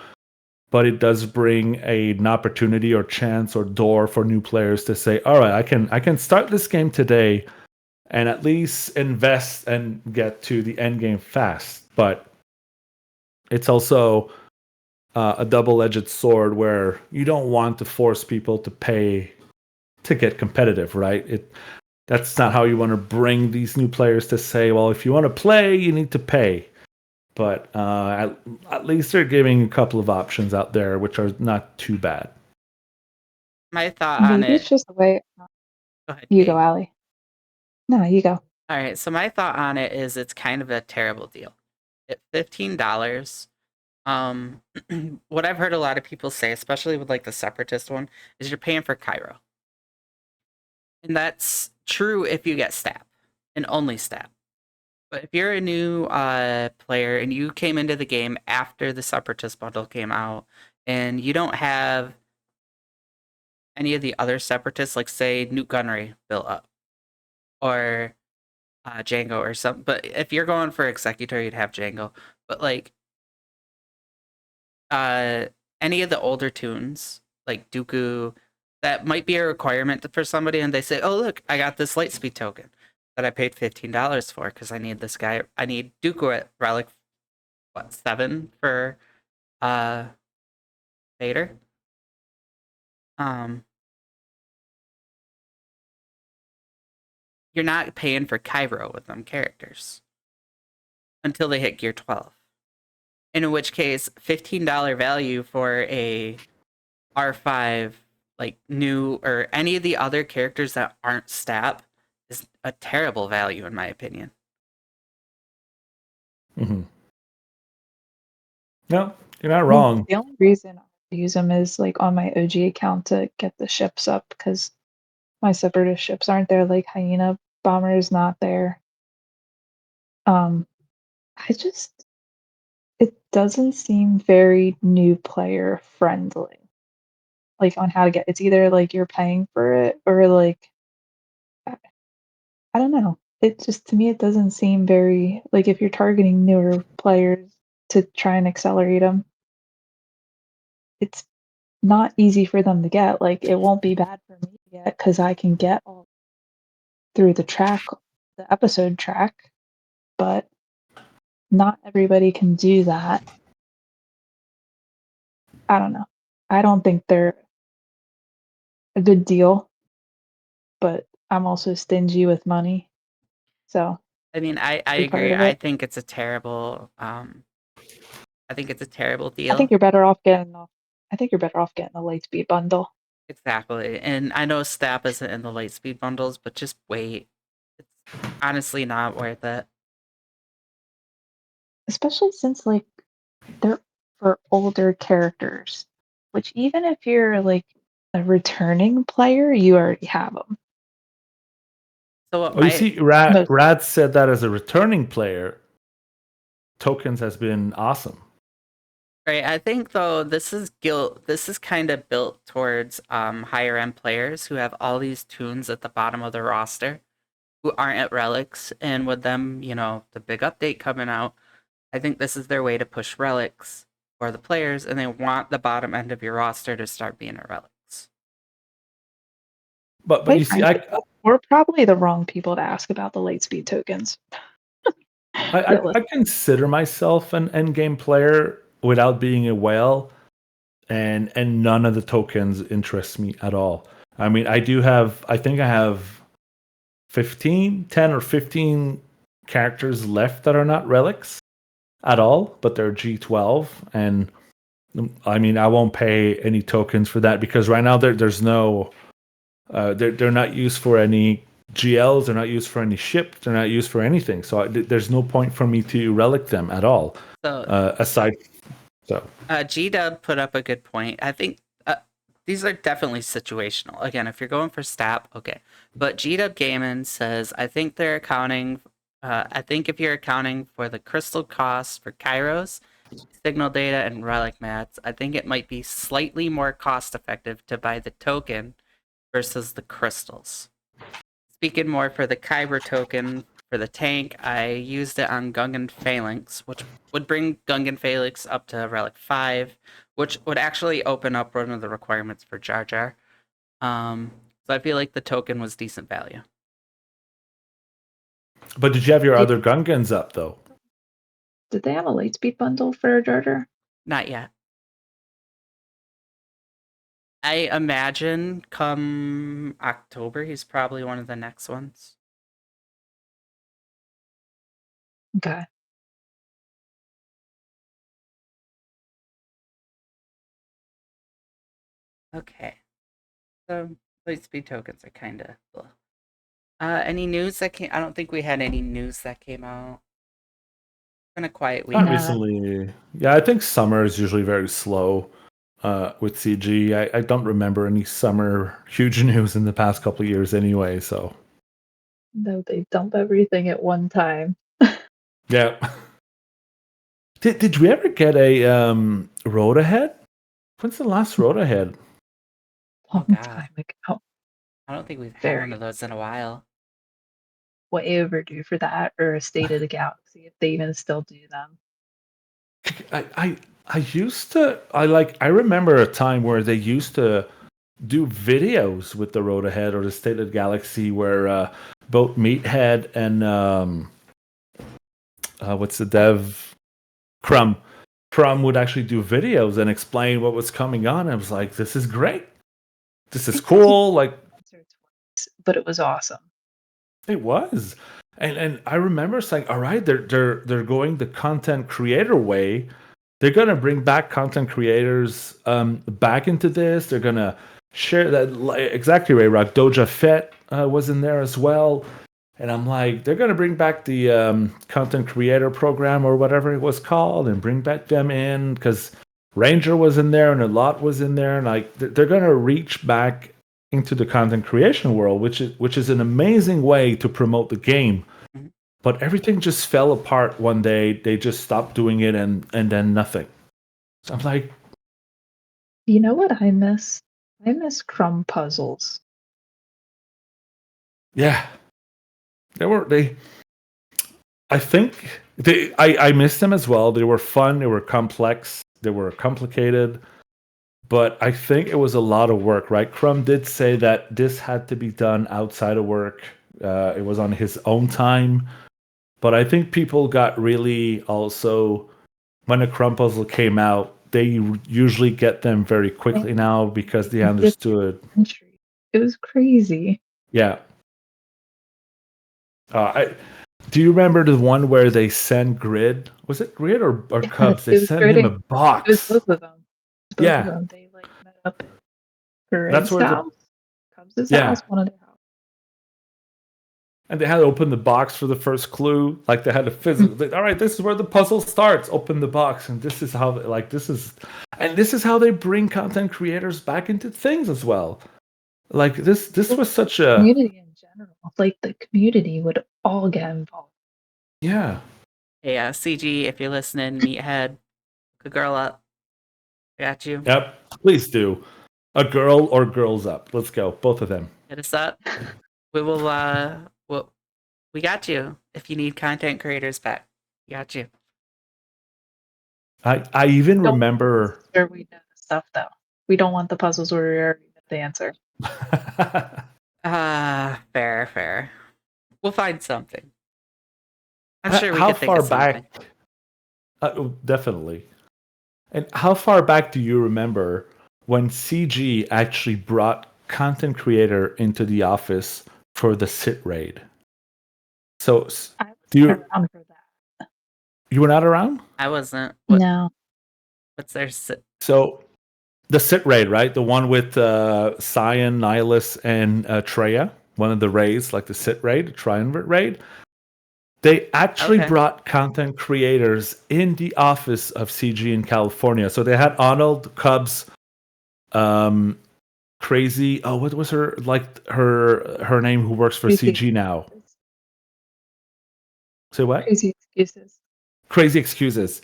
but it does bring an opportunity or chance or door for new players to say, all right, I can start this game today and at least invest and get to the end game fast. But it's also a double-edged sword where you don't want to force people to pay to get competitive, right? That's not how you want to bring these new players to say, well, if you want to play, you need to pay. But at least they're giving a couple of options out there, which are not too bad. My thought on Maybe it's it. just the way. Go ahead, You Kate. go, Allie. No, you go. All right, so my thought on it is it's kind of a terrible deal. At $15, um, what I've heard a lot of people say, especially with like the separatist one, is you're paying for Cairo. And that's true if you get stab and only stab. But if you're a new player and you came into the game after the separatist bundle came out and you don't have any of the other separatists, like say Newt Gunray built up or Django or something. But if you're going for Executor, you'd have Django. But like uh, any of the older tunes, like Dooku, that might be a requirement for somebody, and they say, "Oh, look, I got this Lightspeed token that I paid $15 for because I need this guy. I need Dooku at Relic 7 for Vader." Um, you're not paying for Cairo with them characters until they hit Gear 12. In which case, $15 value for a R5 like new or any of the other characters that aren't stat is a terrible value in my opinion. Mm-hmm. No, you're not I mean, wrong. the only reason I use them is like on my OG account to get the ships up because my separatist ships aren't there. Like Hyena Bomber is not there. I just it doesn't seem very new player friendly. Like on how to get it's either like you're paying for it or like I I don't know. It just to me it doesn't seem very like if you're targeting newer players to try and accelerate them, it's not easy for them to get. Like it won't be bad for me to get because I can get all through the episode track, but not everybody can do that. I don't know. I don't think they're a good deal, but I'm also stingy with money, so I mean, I be part agree. of it. I think it's a terrible I think deal. you're better off getting off. I think you're better off getting the Lightspeed bundle, Exactly. And I know Stap isn't in the Lightspeed bundles, but just wait. It's honestly not worth it. especially since like they're for older characters, which even if you're like a returning player, you already have them. So what Oh, you my see, Most Rad said that as a returning player, Tokens has been awesome. right, I think though this is kind of built towards higher end players who have all these tunes at the bottom of the roster who aren't at relics, and with them, the big update coming out, I think this is their way to push relics for the players, and they want the bottom end of your roster to start being at relics. But you quite see, frankly, we're probably the wrong people to ask about the Lightspeed tokens. I consider myself an endgame player without being a whale, and none of the tokens interest me at all. I mean, I think I have 10 or 15 characters left that are not relics at all, but they're G12, and I mean, I won't pay any tokens for that because right now there's no they're not used for any GLs. They're not used for any ship. They're not used for anything. So there's no point for me to relic them at all. So Aside, so G-Dub put up a good point. I think these are definitely situational. Again, if you're going for stat, okay. But G-Dub Gaming says, I think they're accounting. I think if you're accounting for the crystal costs for Kairos, signal data, and relic mats, I think it might be slightly more cost effective to buy the token versus the crystals. Speaking more for the Kyber token for the tank, I used it on Gungan Phalanx, which would bring Gungan Phalanx up to Relic 5, which would actually open up one of the requirements for Jar Jar. So I feel like the token was decent value. but did you have your other Gungans up though? Did they have a Lightspeed bundle for Jar Jar? Not yet. I imagine come October, he's probably one of the next ones. Okay. Okay. So LightSpeed tokens are kind of. Any news that came? I don't think we had any news that came out. It's been a quiet week. Not No. recently. Yeah, I think summer is usually very slow with CG. I don't remember any summer huge news in the past couple of years anyway, so. No, they dump everything at one time. Yeah. Did we ever get a road ahead? When's the last road ahead? Oh Long God, time ago. I don't think we've had one Very of those in a while. way overdue for that, or a State of the Galaxy if they even still do them. I used to I remember a time where they used to do videos with the road ahead or the State of the Galaxy where both Meathead and what's the dev Crumb would actually do videos and explain what was coming on. I was like, this is great. This is cool. Like But it was awesome. it was. And I remember saying, all right, they're going the content creator way. They're gonna bring back content creators back into this. They're gonna share that exactly right. Rock Doja Fett was in there as well. And I'm like, they're gonna bring back the content creator program or whatever it was called, and bring back them in because Ranger was in there and a lot was in there, and like they're gonna reach back into the content creation world, which is an amazing way to promote the game. Mhm. But everything just fell apart one day. They just stopped doing it, and then nothing. So I'm like, You know what I miss? I miss crumb puzzles. yeah, they. I think I missed them as well. They were fun. They were complex. They were complicated. But I think it was a lot of work, right? Crumb did say that this had to be done outside of work. It was on his own time. But I think people got really also when a Crumb puzzle came out, they usually get them very quickly now because they understood. It was crazy. Yeah. Do you remember the one where they sent Grid? Was it Grid or Cubs? They It was sent great. him a It was box. both of them. Both of Yeah. them. They like met up at That's Greg's where the house, Cubs' yeah. house, one of their house. And they had to open the box for the first clue. Like they had to physically. All right, this is where the puzzle starts. Open the box, and this is how. This is how they bring content creators back into things as well. Like this was such a community in general. Like the community would all get involved. yeah. Hey, CG, if you're listening, Meathead, good girl up. Got you. Yep. Please do. A girl or girls up. Let's go. Both of them. Hit us up. We will. We got you. If you need content creators back, we got you. I even remember. Sure, we know the stuff though. We don't want the puzzles where we already know the answer. Fair. We'll find something. I'm sure we How can think far of something. back? Definitely. And how far back do you remember when CG actually brought content creator into the office for the sit raid? So I was do you around for that. you were not around? I wasn't. No. What's their So the sit raid, right? The one with Cyan, Nihilus, and Treya, one of the raids, like the sit raid, the triumvirate raid. They actually Okay. brought content creators in the office of CG in California. So they had Arnold, Cubs, Crazy. Oh, what was her her name? Who works for Crazy CG now? Say what? Crazy excuses. Crazy excuses.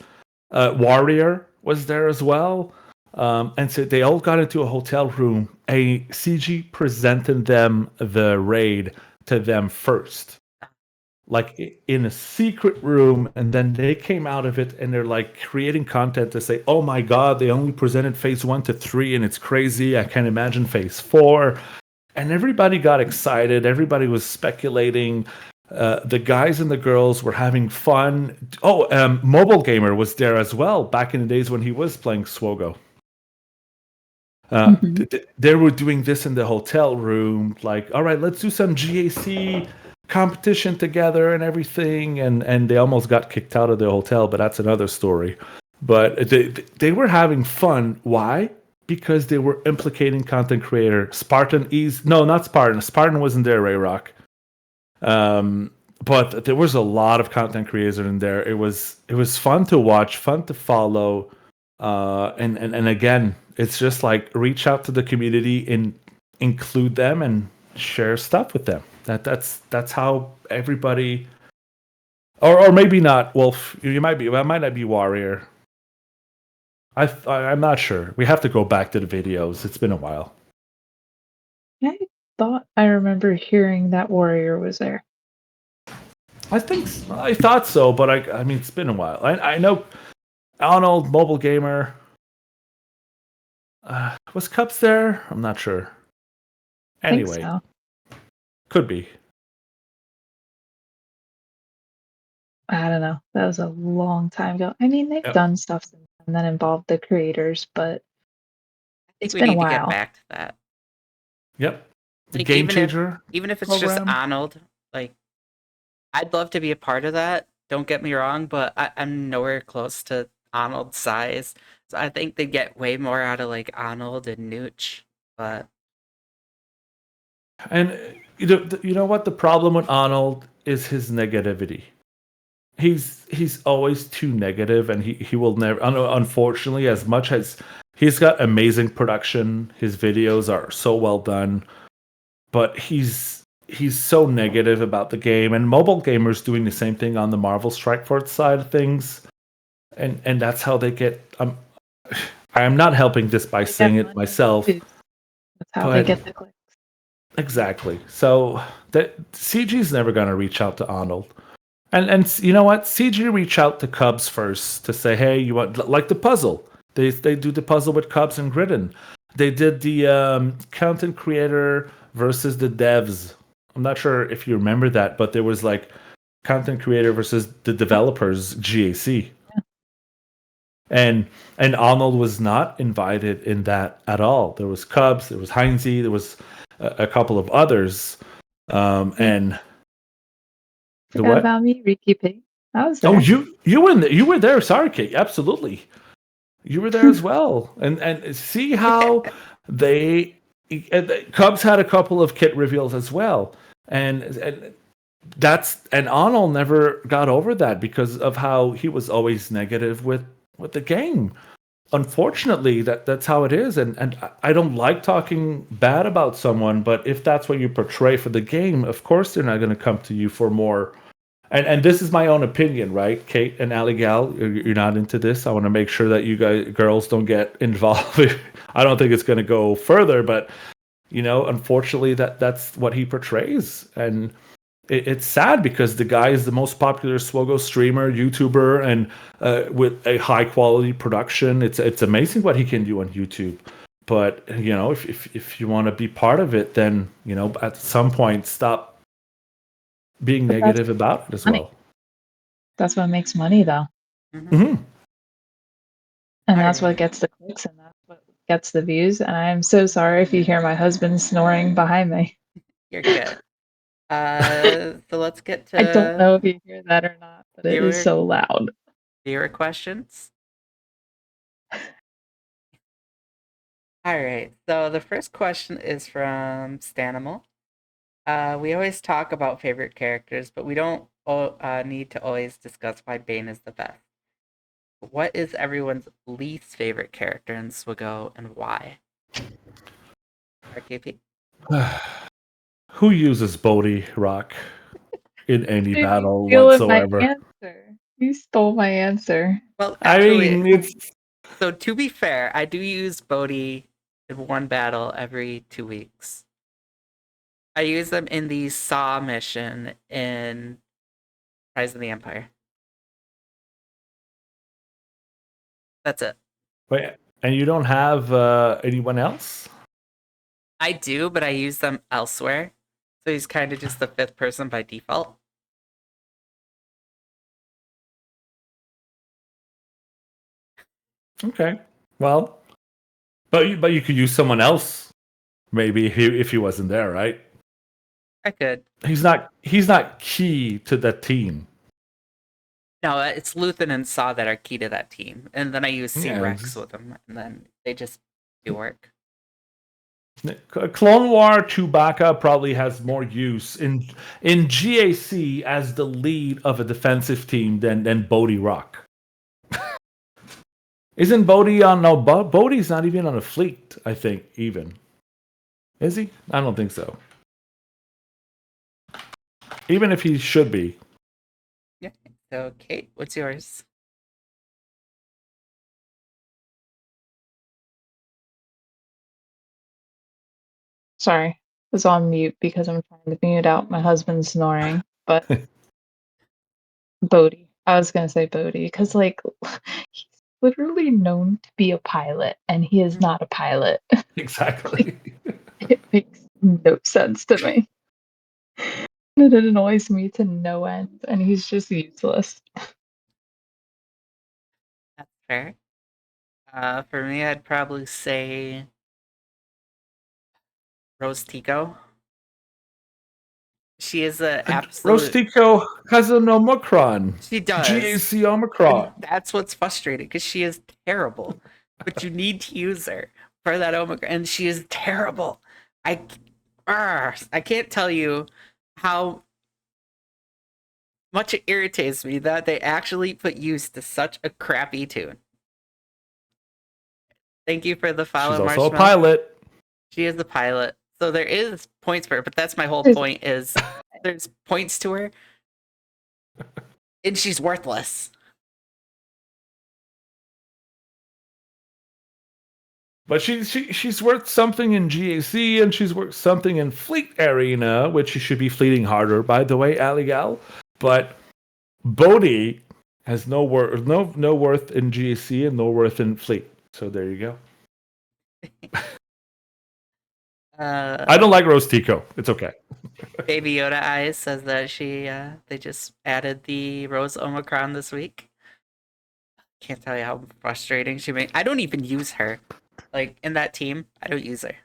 Warrior was there as well. And so they all got into a hotel room. A CG presented them the raid to them first, like in a secret room, and then they came out of it and they're like creating content to say, oh my god, they only presented phase 1 to 3 and it's crazy, I can't imagine phase 4. And everybody got excited, everybody was speculating, the guys and the girls were having fun. Mobile Gamer was there as well back in the days when he was playing Swogo. Mhm. They were doing this in the hotel room, like, all right, let's do some GAC competition together and everything, and they almost got kicked out of the hotel, but that's another story. But they were having fun. Why? Because they were implicating content creator Spartan Ease. No, not Spartan. Spartan wasn't there, Ray Rock. But there was a lot of content creators in there. It was fun to watch, fun to follow, and again, it's just like reach out to the community and include them and share stuff with them. That's how everybody, or maybe not. Wolf, you might be. Well, it might not be Warrior. I'm not sure. We have to go back to the videos. It's been a while. I thought I remember hearing that Warrior was there. I thought so, but I mean, it's been a while. I know Arnold, Mobile Gamer. Was Cups there? I'm not sure. I think Anyway, so. could be. I don't know. That was a long time ago. I mean, they've Yep. done stuff since then that involved the creators, but I think it's we been a need to get while. back to that. Yep. The Like Game Changer even if it's just program. Arnold, like I'd love to be a part of that. Don't get me wrong, but I'm nowhere close to Arnold's size. So I think they get way more out of like Arnold and Nooch. But And you know what the problem with Arnold is his negativity. He's always too negative, and he will never. Unfortunately, as much as he's got amazing production, his videos are so well done, but he's so negative about the game. And Mobile Gamers doing the same thing on the Marvel Strike Force side of things, and that's how they get. I am not helping this by They saying get it money and myself, views. That's how they but get the clicks. exactly. So that CG's never going to reach out to Arnold. And you know what? CG reach out to Cubs first to say, hey, you want like the puzzle. They do the puzzle with Cubs and Gridden. They did the content creator versus the devs. I'm not sure if you remember that, but there was like content creator versus the developers GAC. And Arnold was not invited in that at all. There was Cubs, there was Heinze, there was a couple of others. And the Forgot what? about me, ReeKeePea. I was Oh, there. you were there. Sorry, Kate. Absolutely, you were there as well. And see how they Cubs had a couple of kit reveals as well, and and Arnold never got over that because of how he was always negative with the game. Unfortunately, that's how it is, and I don't like talking bad about someone, but if that's what you portray for the game, of course they're not going to come to you for more. And this is my own opinion, right? Kate and Ali Gal, you're not into this. I want to make sure that you guys, girls, don't get involved. I don't think it's going to go further, but unfortunately, that's what he portrays, and it's sad because the guy is the most popular Swogo streamer, YouTuber, and with a high quality production. It's amazing what he can do on YouTube. But if you want to be part of it, then at some point stop being But that's negative about it as money. well. That's what makes money, though. Mm-hmm. And all that's what right, gets the clicks and that's what gets the views. And I'm so sorry if you hear my husband snoring behind me. you're good. So let's get I don't to know if you hear that or not, but it is viewer so loud. viewer questions. All right. So the first question is from Stanimal. We always talk about favorite characters, but we don't need to always discuss why Bane is the best. What is everyone's least favorite character in Swigo and why? RKP? Who uses Bodhi Rock in any Dude, you battle stealing my whatsoever? answer. You stole my answer. Well, I actually, mean, it's so to be fair, I do use Bodhi in one battle every 2 weeks. I use them in the Saw mission in Rise of the Empire. That's it. wait, and you don't have anyone else? I do, but I use them elsewhere. So he's kind of just the fifth person by default. Okay, well, But you could use someone else, maybe if he wasn't there, right? I could. He's not key to that team. No, it's Luthen and Saw that are key to that team, and then I use Yeah, C-Rex with them, and then they just do work. Clone War Chewbacca probably has more use in GAC as the lead of a defensive team than Bodhi Rock. Isn't Bodhi on? No, Bodhi's not even on a fleet. I think even is he? I don't think so. Even if he should be. Yeah. So, Kate, what's yours? Sorry, I was on mute because I'm trying to mute out my husband snoring. But Bodhi, I was gonna say Bodhi because like he's literally known to be a pilot, and he is not a pilot. Exactly. It makes no sense to me. It annoys me to no end, and he's just useless. That's fair. For me, I'd probably say Rose Tico. She is a absolute. Rostico has an Omicron. She does, GAC Omicron. and that's what's frustrating because she is terrible. But you need to use her for that Omicron, and she is terrible. I can't tell you how much it irritates me that they actually put use to such a crappy tune. Thank you for the follow, She's also a Marshmallow. pilot. She is the pilot, so there is points for her. But that's my whole point: is there's points to her, and she's worthless. But she's worth something in GAC, and she's worth something in Fleet Arena, which she should be fleeting harder, by the way, Aligal. But Bodhi has no worth in GAC and no worth in Fleet. So there you go. I don't like Rose Tico. It's okay. Baby Yoda Eyes says that they just added the Rose Omicron this week. Can't tell you how frustrating she makes. I don't even use her. Like in that team, I don't use her.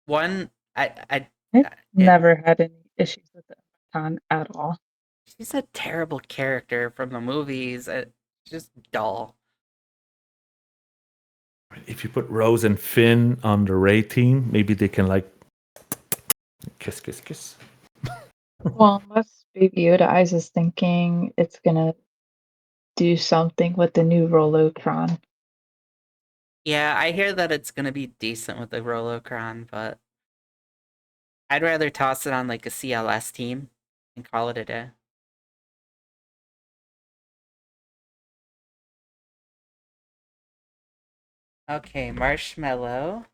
One, I've yeah, never had any issues with the Omicron at all. she's a terrible character from the movies. Just dull. If you put Rose and Finn on the Ray team, maybe they can like kiss, kiss, kiss. Well, unless Baby Yoda Eyes is thinking it's gonna do something with the new Rolocron. Yeah, I hear that it's gonna be decent with the Rolocron, but I'd rather toss it on like a CLS team and call it a day. Okay, Marshmallow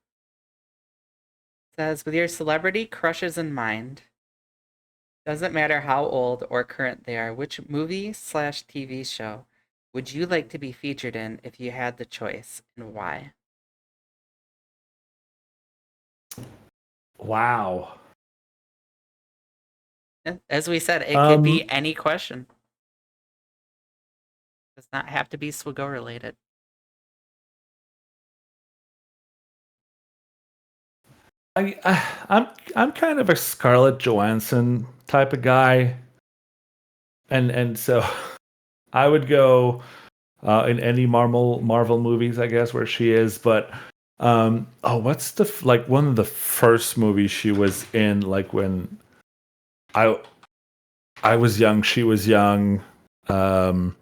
says, with your celebrity crushes in mind, doesn't matter how old or current they are, which movie/TV show would you like to be featured in if you had the choice, and why? Wow. As we said, it could be any question. It does not have to be Swigo related. I'm kind of a Scarlett Johansson type of guy, and so I would go in any Marvel movies, I guess, where she is. But what's the like one of the first movies she was in? Like when I was young, she was young. It's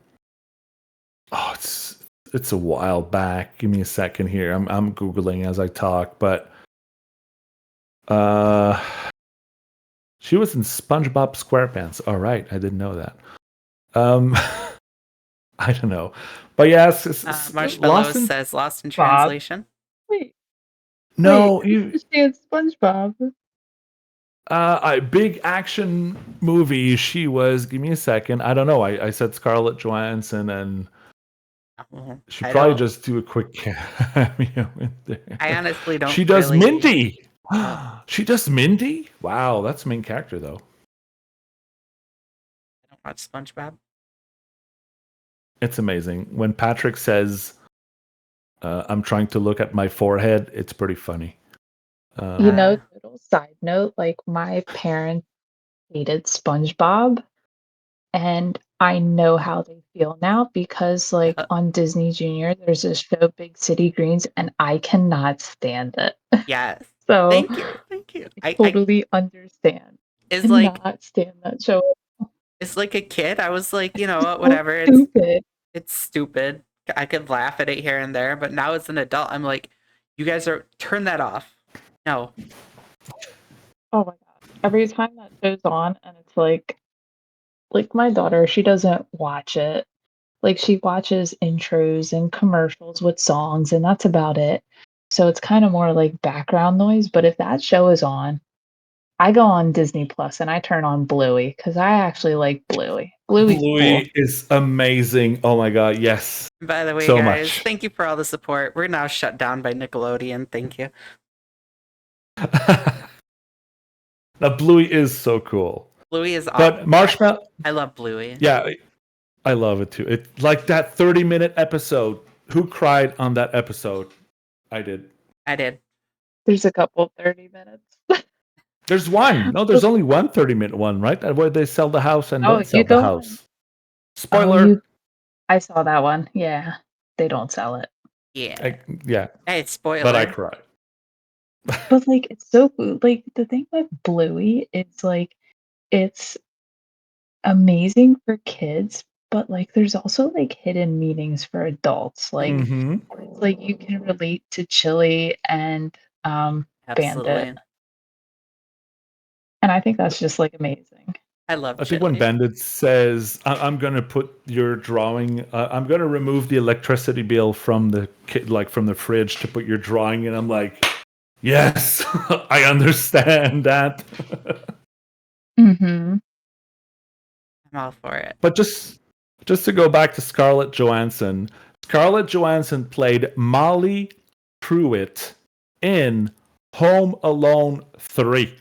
a while back. Give me a second here. I'm googling as I talk, but. She was in SpongeBob SquarePants. All right, I didn't know that. I don't know, but yes, Marshmallow says Lost in Translation. Wait, no, you understand SpongeBob? A big action movie. She was. Give me a second. I don't know. I said Scarlett Johansson, and she probably just do a quick cameo in there. I honestly don't. She does really... Mindy. She does Mindy? Wow, that's the main character, though. I don't watch SpongeBob. It's amazing. When Patrick says, I'm trying to look at my forehead. It's pretty funny. You know, Uh, little side note, like my parents hated SpongeBob, and I know how they feel now because like on Disney Junior, there's this show Big City Greens, and I cannot stand it. yes. So Thank you. Thank you. I I totally understand. is like Cannot stand that show. it's like a kid. I was like, you know It's what, so whatever. stupid. It's stupid. I could laugh at it here and there, but now as an adult, I'm like, you guys are turn that off. No. Oh my god. Every time that show's on and it's like my daughter, she doesn't watch it. Like she watches intros and commercials with songs and that's about it. So it's kind of more like background noise, but if that show is on, I go on Disney Plus and I turn on Bluey because I actually like Bluey. Bluey's cool. Bluey is amazing. Oh my god, yes, By the way, so guys, much. thank you for all the support. We're now shut down by Nickelodeon. Thank you. Now Bluey is so cool. Bluey is But Marshmallow, I love Bluey. yeah, I love it too. It's like that 30-minute episode. Who cried on that episode? I did. I did. There's a couple 30 minutes. There's one. No, there's only one 30-minute one, right? Where they sell the house and Oh, don't sell you the go on. house. Oh, Spoiler. I saw that one. Yeah. They don't sell it. Yeah. Yeah, Hey, but I spoiler. cried. But like it's so cool. Like the thing with Bluey is like it's amazing for kids, but like there's also like hidden meanings for adults. Like Mm-hmm. it's like you can relate to Chili and Bandit. Absolutely. And I think that's just like amazing. I love I think when Chili. Bandit says, "I'm going to put your drawing, I'm going to remove the electricity bill from the from the fridge to put your drawing in," I'm like, "Yes, I understand that." Mm-hmm. I'm all for it. But just to go back to Scarlett Johansson, Scarlett Johansson played Molly Pruitt in Home Alone 3,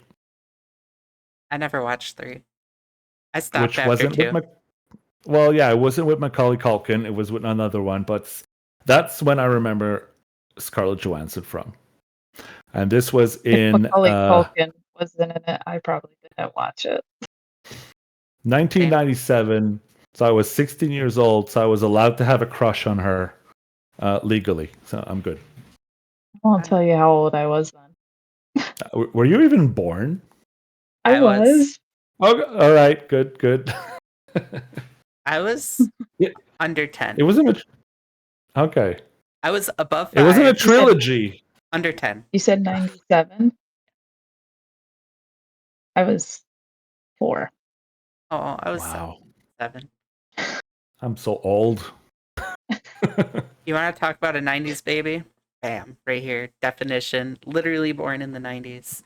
I never watched 3. I stopped which after wasn't with 2. well, yeah, it wasn't with Macaulay Culkin. It was with another one, but that's when I remember Scarlett Johansson from. And this was If in Macaulay Culkin wasn't in it, I probably didn't watch it. 1997. So I was 16 years old, so I was allowed to have a crush on her legally. So I'm good. I won't tell you how old I was then. Were you even born? I I was was. Oh, all right, good, good. I was Yeah, under it 10. wasn't okay. I was above It wasn't a 5, You said trilogy. under 10. you said 97? I was 4. Oh, I was Wow, 7. I'm so old. You want to talk about a 90s baby? Bam, right here. Definition. Literally born in the 90s.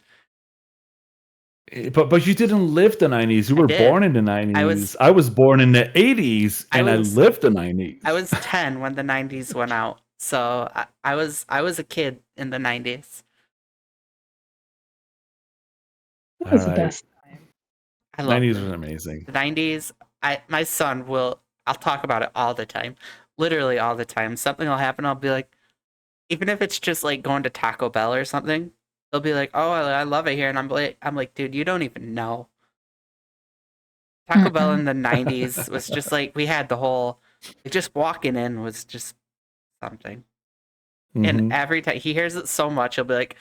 But you didn't live the 90s. You I were did. born in the I 90s. was I was born in the 80s I and I was lived the 90s. I was 10 when the 90s went out. So I was a kid in the 90s. That All was the right. best time. I love 90s was them. amazing. The 90s, my son will I'll talk about it all the time. Literally all the time. Something will happen, I'll be like, even if it's just like going to Taco Bell or something, they'll be like, "Oh, I love it here." And I'm like, "Dude, you don't even know." Taco Bell Mm-mm. in the 90s was just like we had the whole just walking in was just something. And Hmm. every time he hears it so much, he'll be like,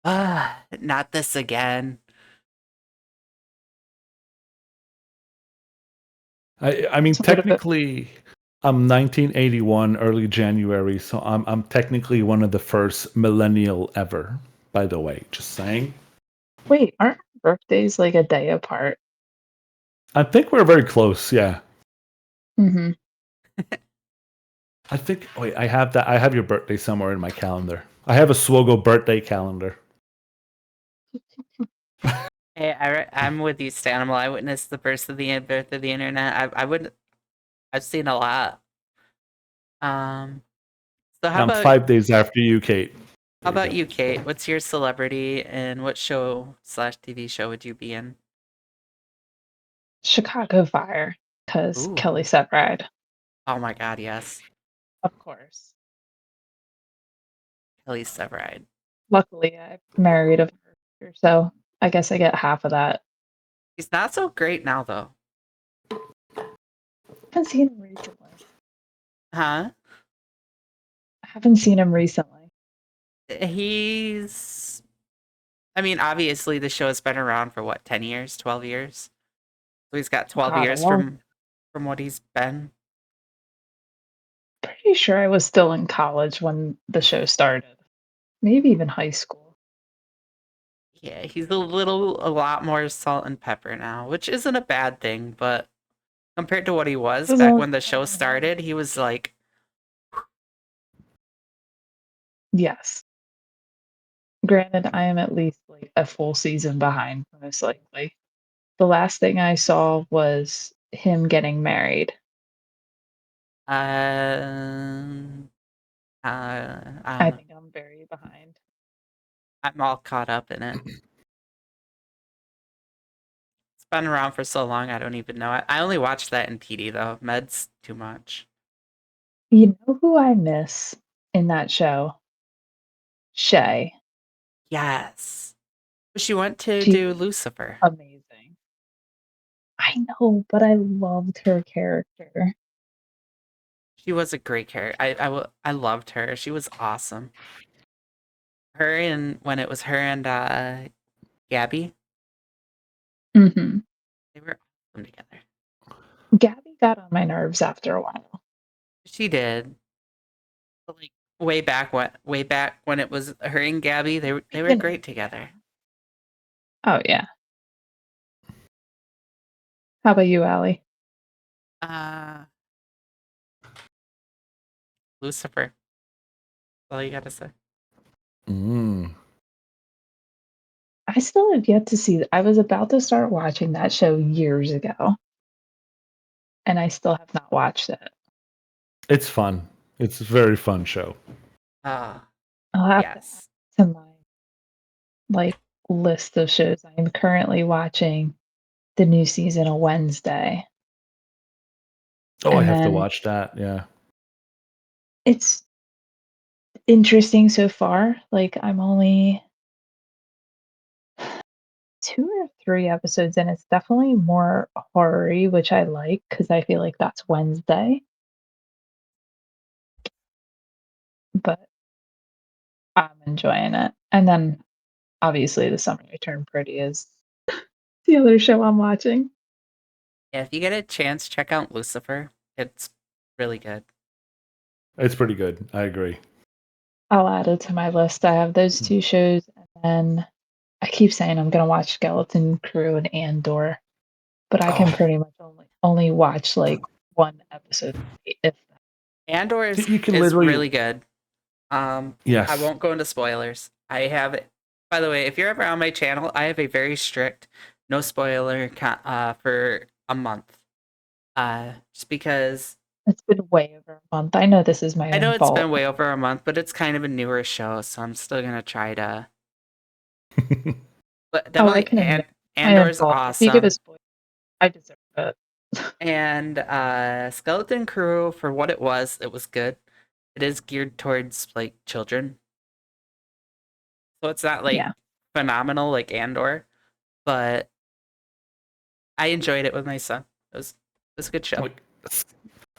"Ah, not this again." I mean, So what about technically, I'm 1981, early January, so I'm technically one of the first millennial ever. By the way, just saying. wait, aren't birthdays like a day apart? I think we're very close. Yeah, Mm-hmm. I think. Wait, I have that. I have your birthday somewhere in my calendar. I have a Swogo birthday calendar. Hey, I'm with you, Stanimal. I witnessed the birth of the internet. I've seen a lot. Um, so I'm 5 days after you, Kate. how There you about go. you, Kate? What's your celebrity and what show slash TV show would you be in? Chicago Fire, because Ooh, Kelly Setried, oh my God, yes. of course. At least that ride. Luckily, I married a forester, so I guess I get half of that. He's not so great now, though. I haven't seen him recently. Huh? I haven't seen him recently. He's. I mean, obviously, the show has been around for what, 10 years, 12 years? So he's got 12 God, a years long. from what he's been. Pretty sure I was still in college when the show started. Maybe even high school. Yeah, he's a lot more salt and pepper now, which isn't a bad thing, but compared to what he It was was back only when the show 21. started, he was like, Yes. Granted, I am at least like a full season behind, most likely. The last thing I saw was him getting married. um, I don't I know. think I'm very behind. I'm all caught up in it. It's been around for so long, I don't even know. I only watched that in TD though. Med's too much. You know who I miss in that show? Shay. Yes. She went to She's do Lucifer. amazing. I know, but I loved her character. She was a great character. I loved her. She was awesome. Her and when it was her and Gabby, Hmm. they were awesome together. Gabby got on my nerves after a while. She did. But, like way back when it was her and Gabby, they were Beginning, great yeah. together. Oh yeah. How about you, Allie? Uh Lucifer. That's all you gotta say. Mm. I still have yet to see. I was about to start watching that show years ago, and I still have not watched it. It's fun. It's a very fun show. Ah, I'll have to add yes. to my like list of shows. I am currently watching the new season of Wednesday, Oh, I and have to then watch that. Yeah. it's interesting so far. Like I'm only 2 or 3 episodes in. It's definitely more horror-y, which I like because I feel like that's Wednesday. But I'm enjoying it. And then obviously the Summer I Turned Pretty is the other show I'm watching. Yeah, if you get a chance, check out Lucifer. It's really good. It's pretty good. I agree. I'll add it to my list. I have those two shows, and then I keep saying I'm gonna watch Skeleton Crew and Andor, but I can Oh, pretty much only watch like one episode if Andor you can is literally. really good. I Yes. won't go into spoilers. I have it. By the way, if you're ever on my channel, I have a very strict no spoiler for a month. Just because it's been way over a month. I know this is my I know own it's fault. been way over a month, but it's kind of a newer show, so I'm still gonna try to. But Oh, I definitely, can admit my own Andor's fault. If you give a awesome, spoiler, I deserve it. and Skeleton Crew for what it was good. It is geared towards like children, so it's not like Yeah. phenomenal like Andor, but I enjoyed it with my son. It was a good show. Like,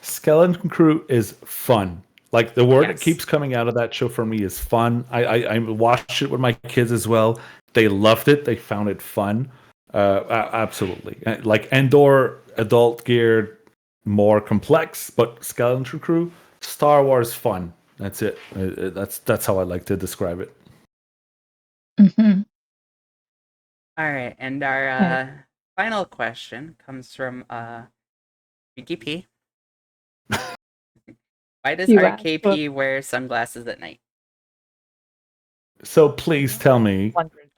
Skeleton Crew is fun. Like the word that Yes. keeps coming out of that show for me is fun. I watched it with my kids as well. They loved it. They found it fun. Absolutely. Like Endor, adult geared, more complex, but Skeleton Crew, Star Wars fun. That's it. That's how I like to describe it. Hmm. All right, and our I, final question comes from ReeKeePea. Why does you asked what RKP wear sunglasses at night? So please tell me, wondered.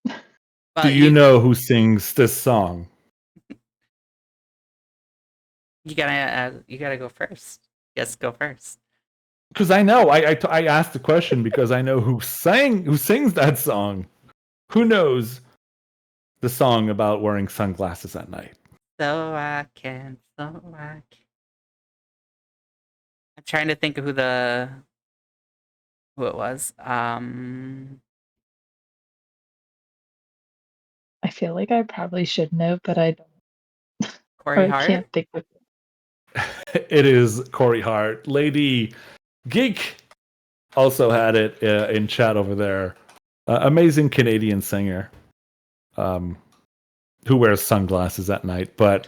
do Well, you know who sings this song? you gotta go first. Yes, go first. Because I know I asked the question because I know who sings that song. Who knows the song about wearing sunglasses at night? So I can. I'm trying to think of who the who it was. I feel like I probably should know, but I don't, or Corey I can't Hart. think of it. It is Corey Hart. Lady Geek also had it in chat over there. Amazing Canadian singer, who wears sunglasses at night. But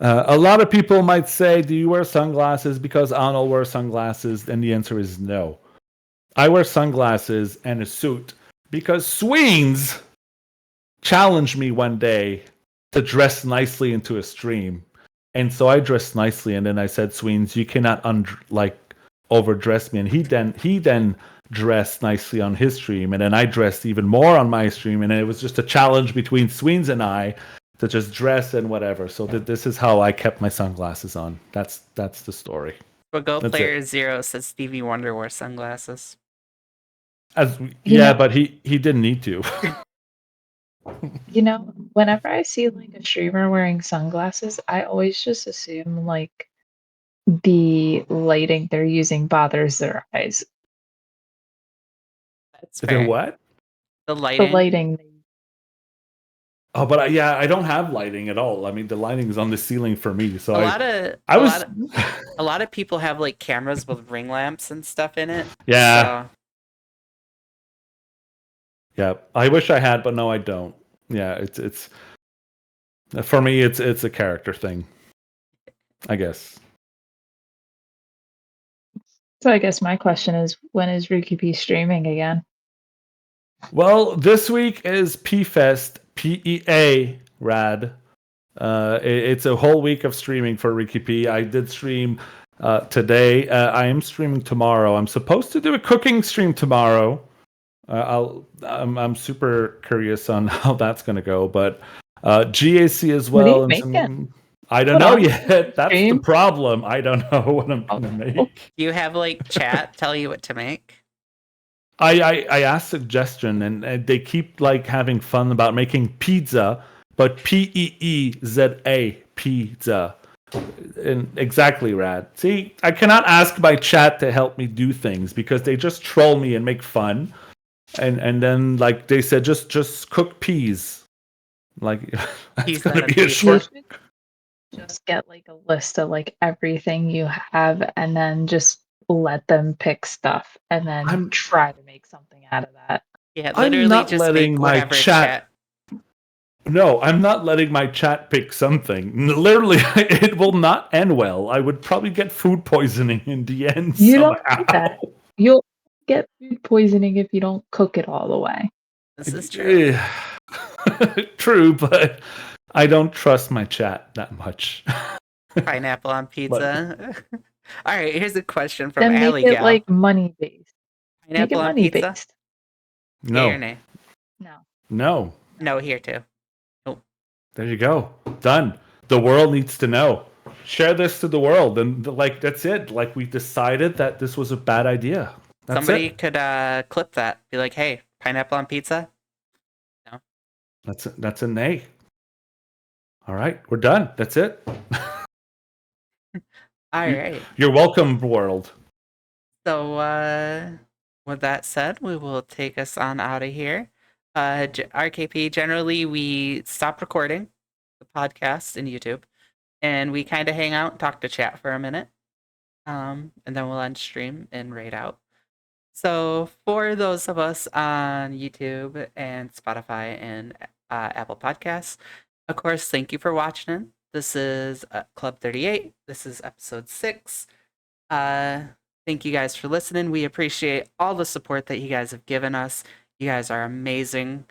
a lot of people might say, do you wear sunglasses because Arnold wears sunglasses? And the answer is no. I wear sunglasses and a suit because Sweens challenged me one day to dress nicely into a stream. And so I dressed nicely, and then I said, Sweens, you cannot overdress me. And he then dressed nicely on his stream, and then I dressed even more on my stream, and it was just a challenge between Sweens and I to just dress and whatever. So this is how I kept my sunglasses on. That's the story. But Go That's Player it. Zero says Stevie Wonder wears sunglasses. But he didn't need to. Whenever I see like a streamer wearing sunglasses, I always just assume like the lighting they're using bothers their eyes. That's The fair. what? The The lighting. lighting. Oh, but I don't have lighting at all. I mean, the lighting is on the ceiling for me. So A lot of people have like cameras with ring lamps and stuff in it. Yeah. So, Yeah. I wish I had, but no, I don't. Yeah, it's for me. It's a character thing, I guess. So I guess my question is, when is ReeKeePea streaming again? Well, this week is PFest, PEA, rad. It's a whole week of streaming for ReeKeePea. I did stream today. I am streaming tomorrow. I'm supposed to do a cooking stream tomorrow. I'm super curious on how that's going to go, but GAC as What are you well, and making? some. I don't Hold know on. yet. That's the Stream? problem. I don't know what I'm going to Oh, make. do you have like chat tell you what to make? I asked suggestion, and they keep like having fun about making pizza, but PEEZA pizza. And exactly, rad. See, I cannot ask my chat to help me do things because they just troll me and make fun. And then like they said, just cook peas. Like that's Peas gonna on be a pizza. you short. should just get like a list of like everything you have and then just let them pick stuff and then I'm try to make something out of that. Yeah, I'm literally not just letting make my whatever chat. No, I'm not letting my chat pick something. Literally, it will not end well. I would probably get food poisoning in the end You somehow. don't need that. You'll get food poisoning if you don't cook it all the way. This is true. True, but I don't trust my chat that much. Pineapple on But pizza. All right, here's a question from Then make Allie it Gal. like money based. Make it Pineapple on money pizza? based. Yay or no, nay? No. no. No, here too. Nope. There you go. Done. The world needs to know. Share this to the world, and like that's it. Like we decided that this was a bad idea. That's Somebody it. could clip that. Be like, hey, pineapple on pizza? No. That's a nay. All right, we're done. That's it. All right. You're welcome, world. So, with that said, we will take us on out of here. RKP, generally, we stop recording the podcast in YouTube and we kind of hang out and talk to chat for a minute. And then we'll end stream and raid out. So, for those of us on YouTube and Spotify and Apple Podcasts, of course, thank you for watching. This is Club 38. This is episode 6. Thank you guys for listening. We appreciate all the support that you guys have given us. You guys are amazing.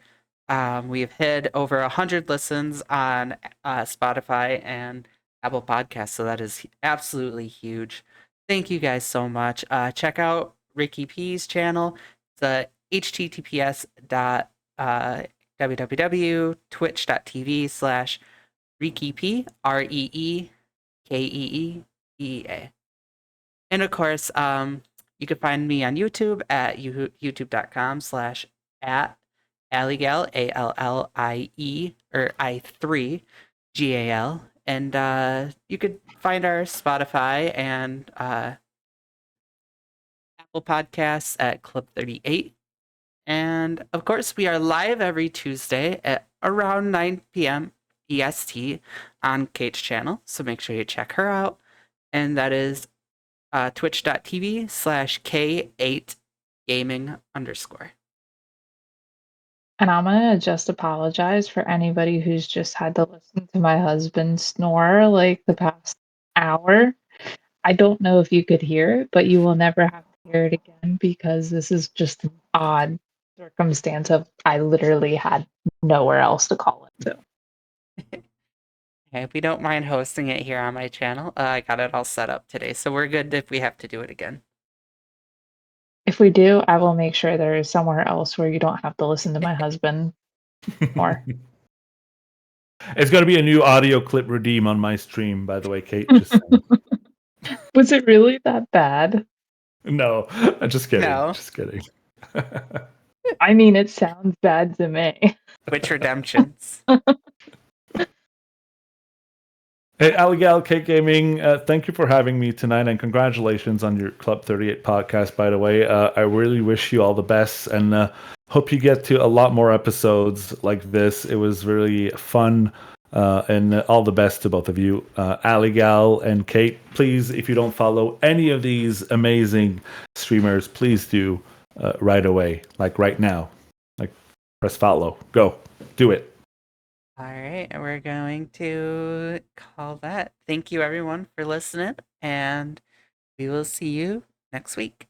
We've hit over 100 listens on Spotify and Apple Podcasts, so that is absolutely huge. Thank you guys so much. Check out ReeKeePea's channel. It's https www.twitch.tv/ReeKeePea, ReeKeePea. And of course, you can find me on YouTube at youtube.com/ at Alligal, ALLIE, or I3 GAL. And you could find our Spotify and Apple Apple Podcasts at Club 38. And of course, we are live every Tuesday at around 9 p.m. EST on Kate's channel. So make sure you check her out. And that is twitch.tv/K8gaming_. And I'm gonna just apologize for anybody who's just had to listen to my husband snore like the past hour. I don't know if you could hear it, but you will never have to hear it again because this is just an odd circumstance of I literally had nowhere else to call it to. Hey, we don't mind hosting it here on my channel. I got it all set up today, so we're good if we have to do it again. If we do, I will make sure there is somewhere else where you don't have to listen to my husband more. It's going to be a new audio clip redeem on my stream, by the way, Kate. Just saying. Was it really that bad? No, I'm just kidding. No. Just kidding. I mean, it sounds bad to me. Twitch redemptions. Hey, Aligal, Kate Gaming, thank you for having me tonight, and congratulations on your Club 38 podcast, by the way. I really wish you all the best, and hope you get to a lot more episodes like this. It was really fun, and all the best to both of you. Aligal and Kate, please, if you don't follow any of these amazing streamers, please do right away, like right now. Like, press follow. Go. Do it. All right, we're going to call that. Thank you, everyone, for listening, and we will see you next week.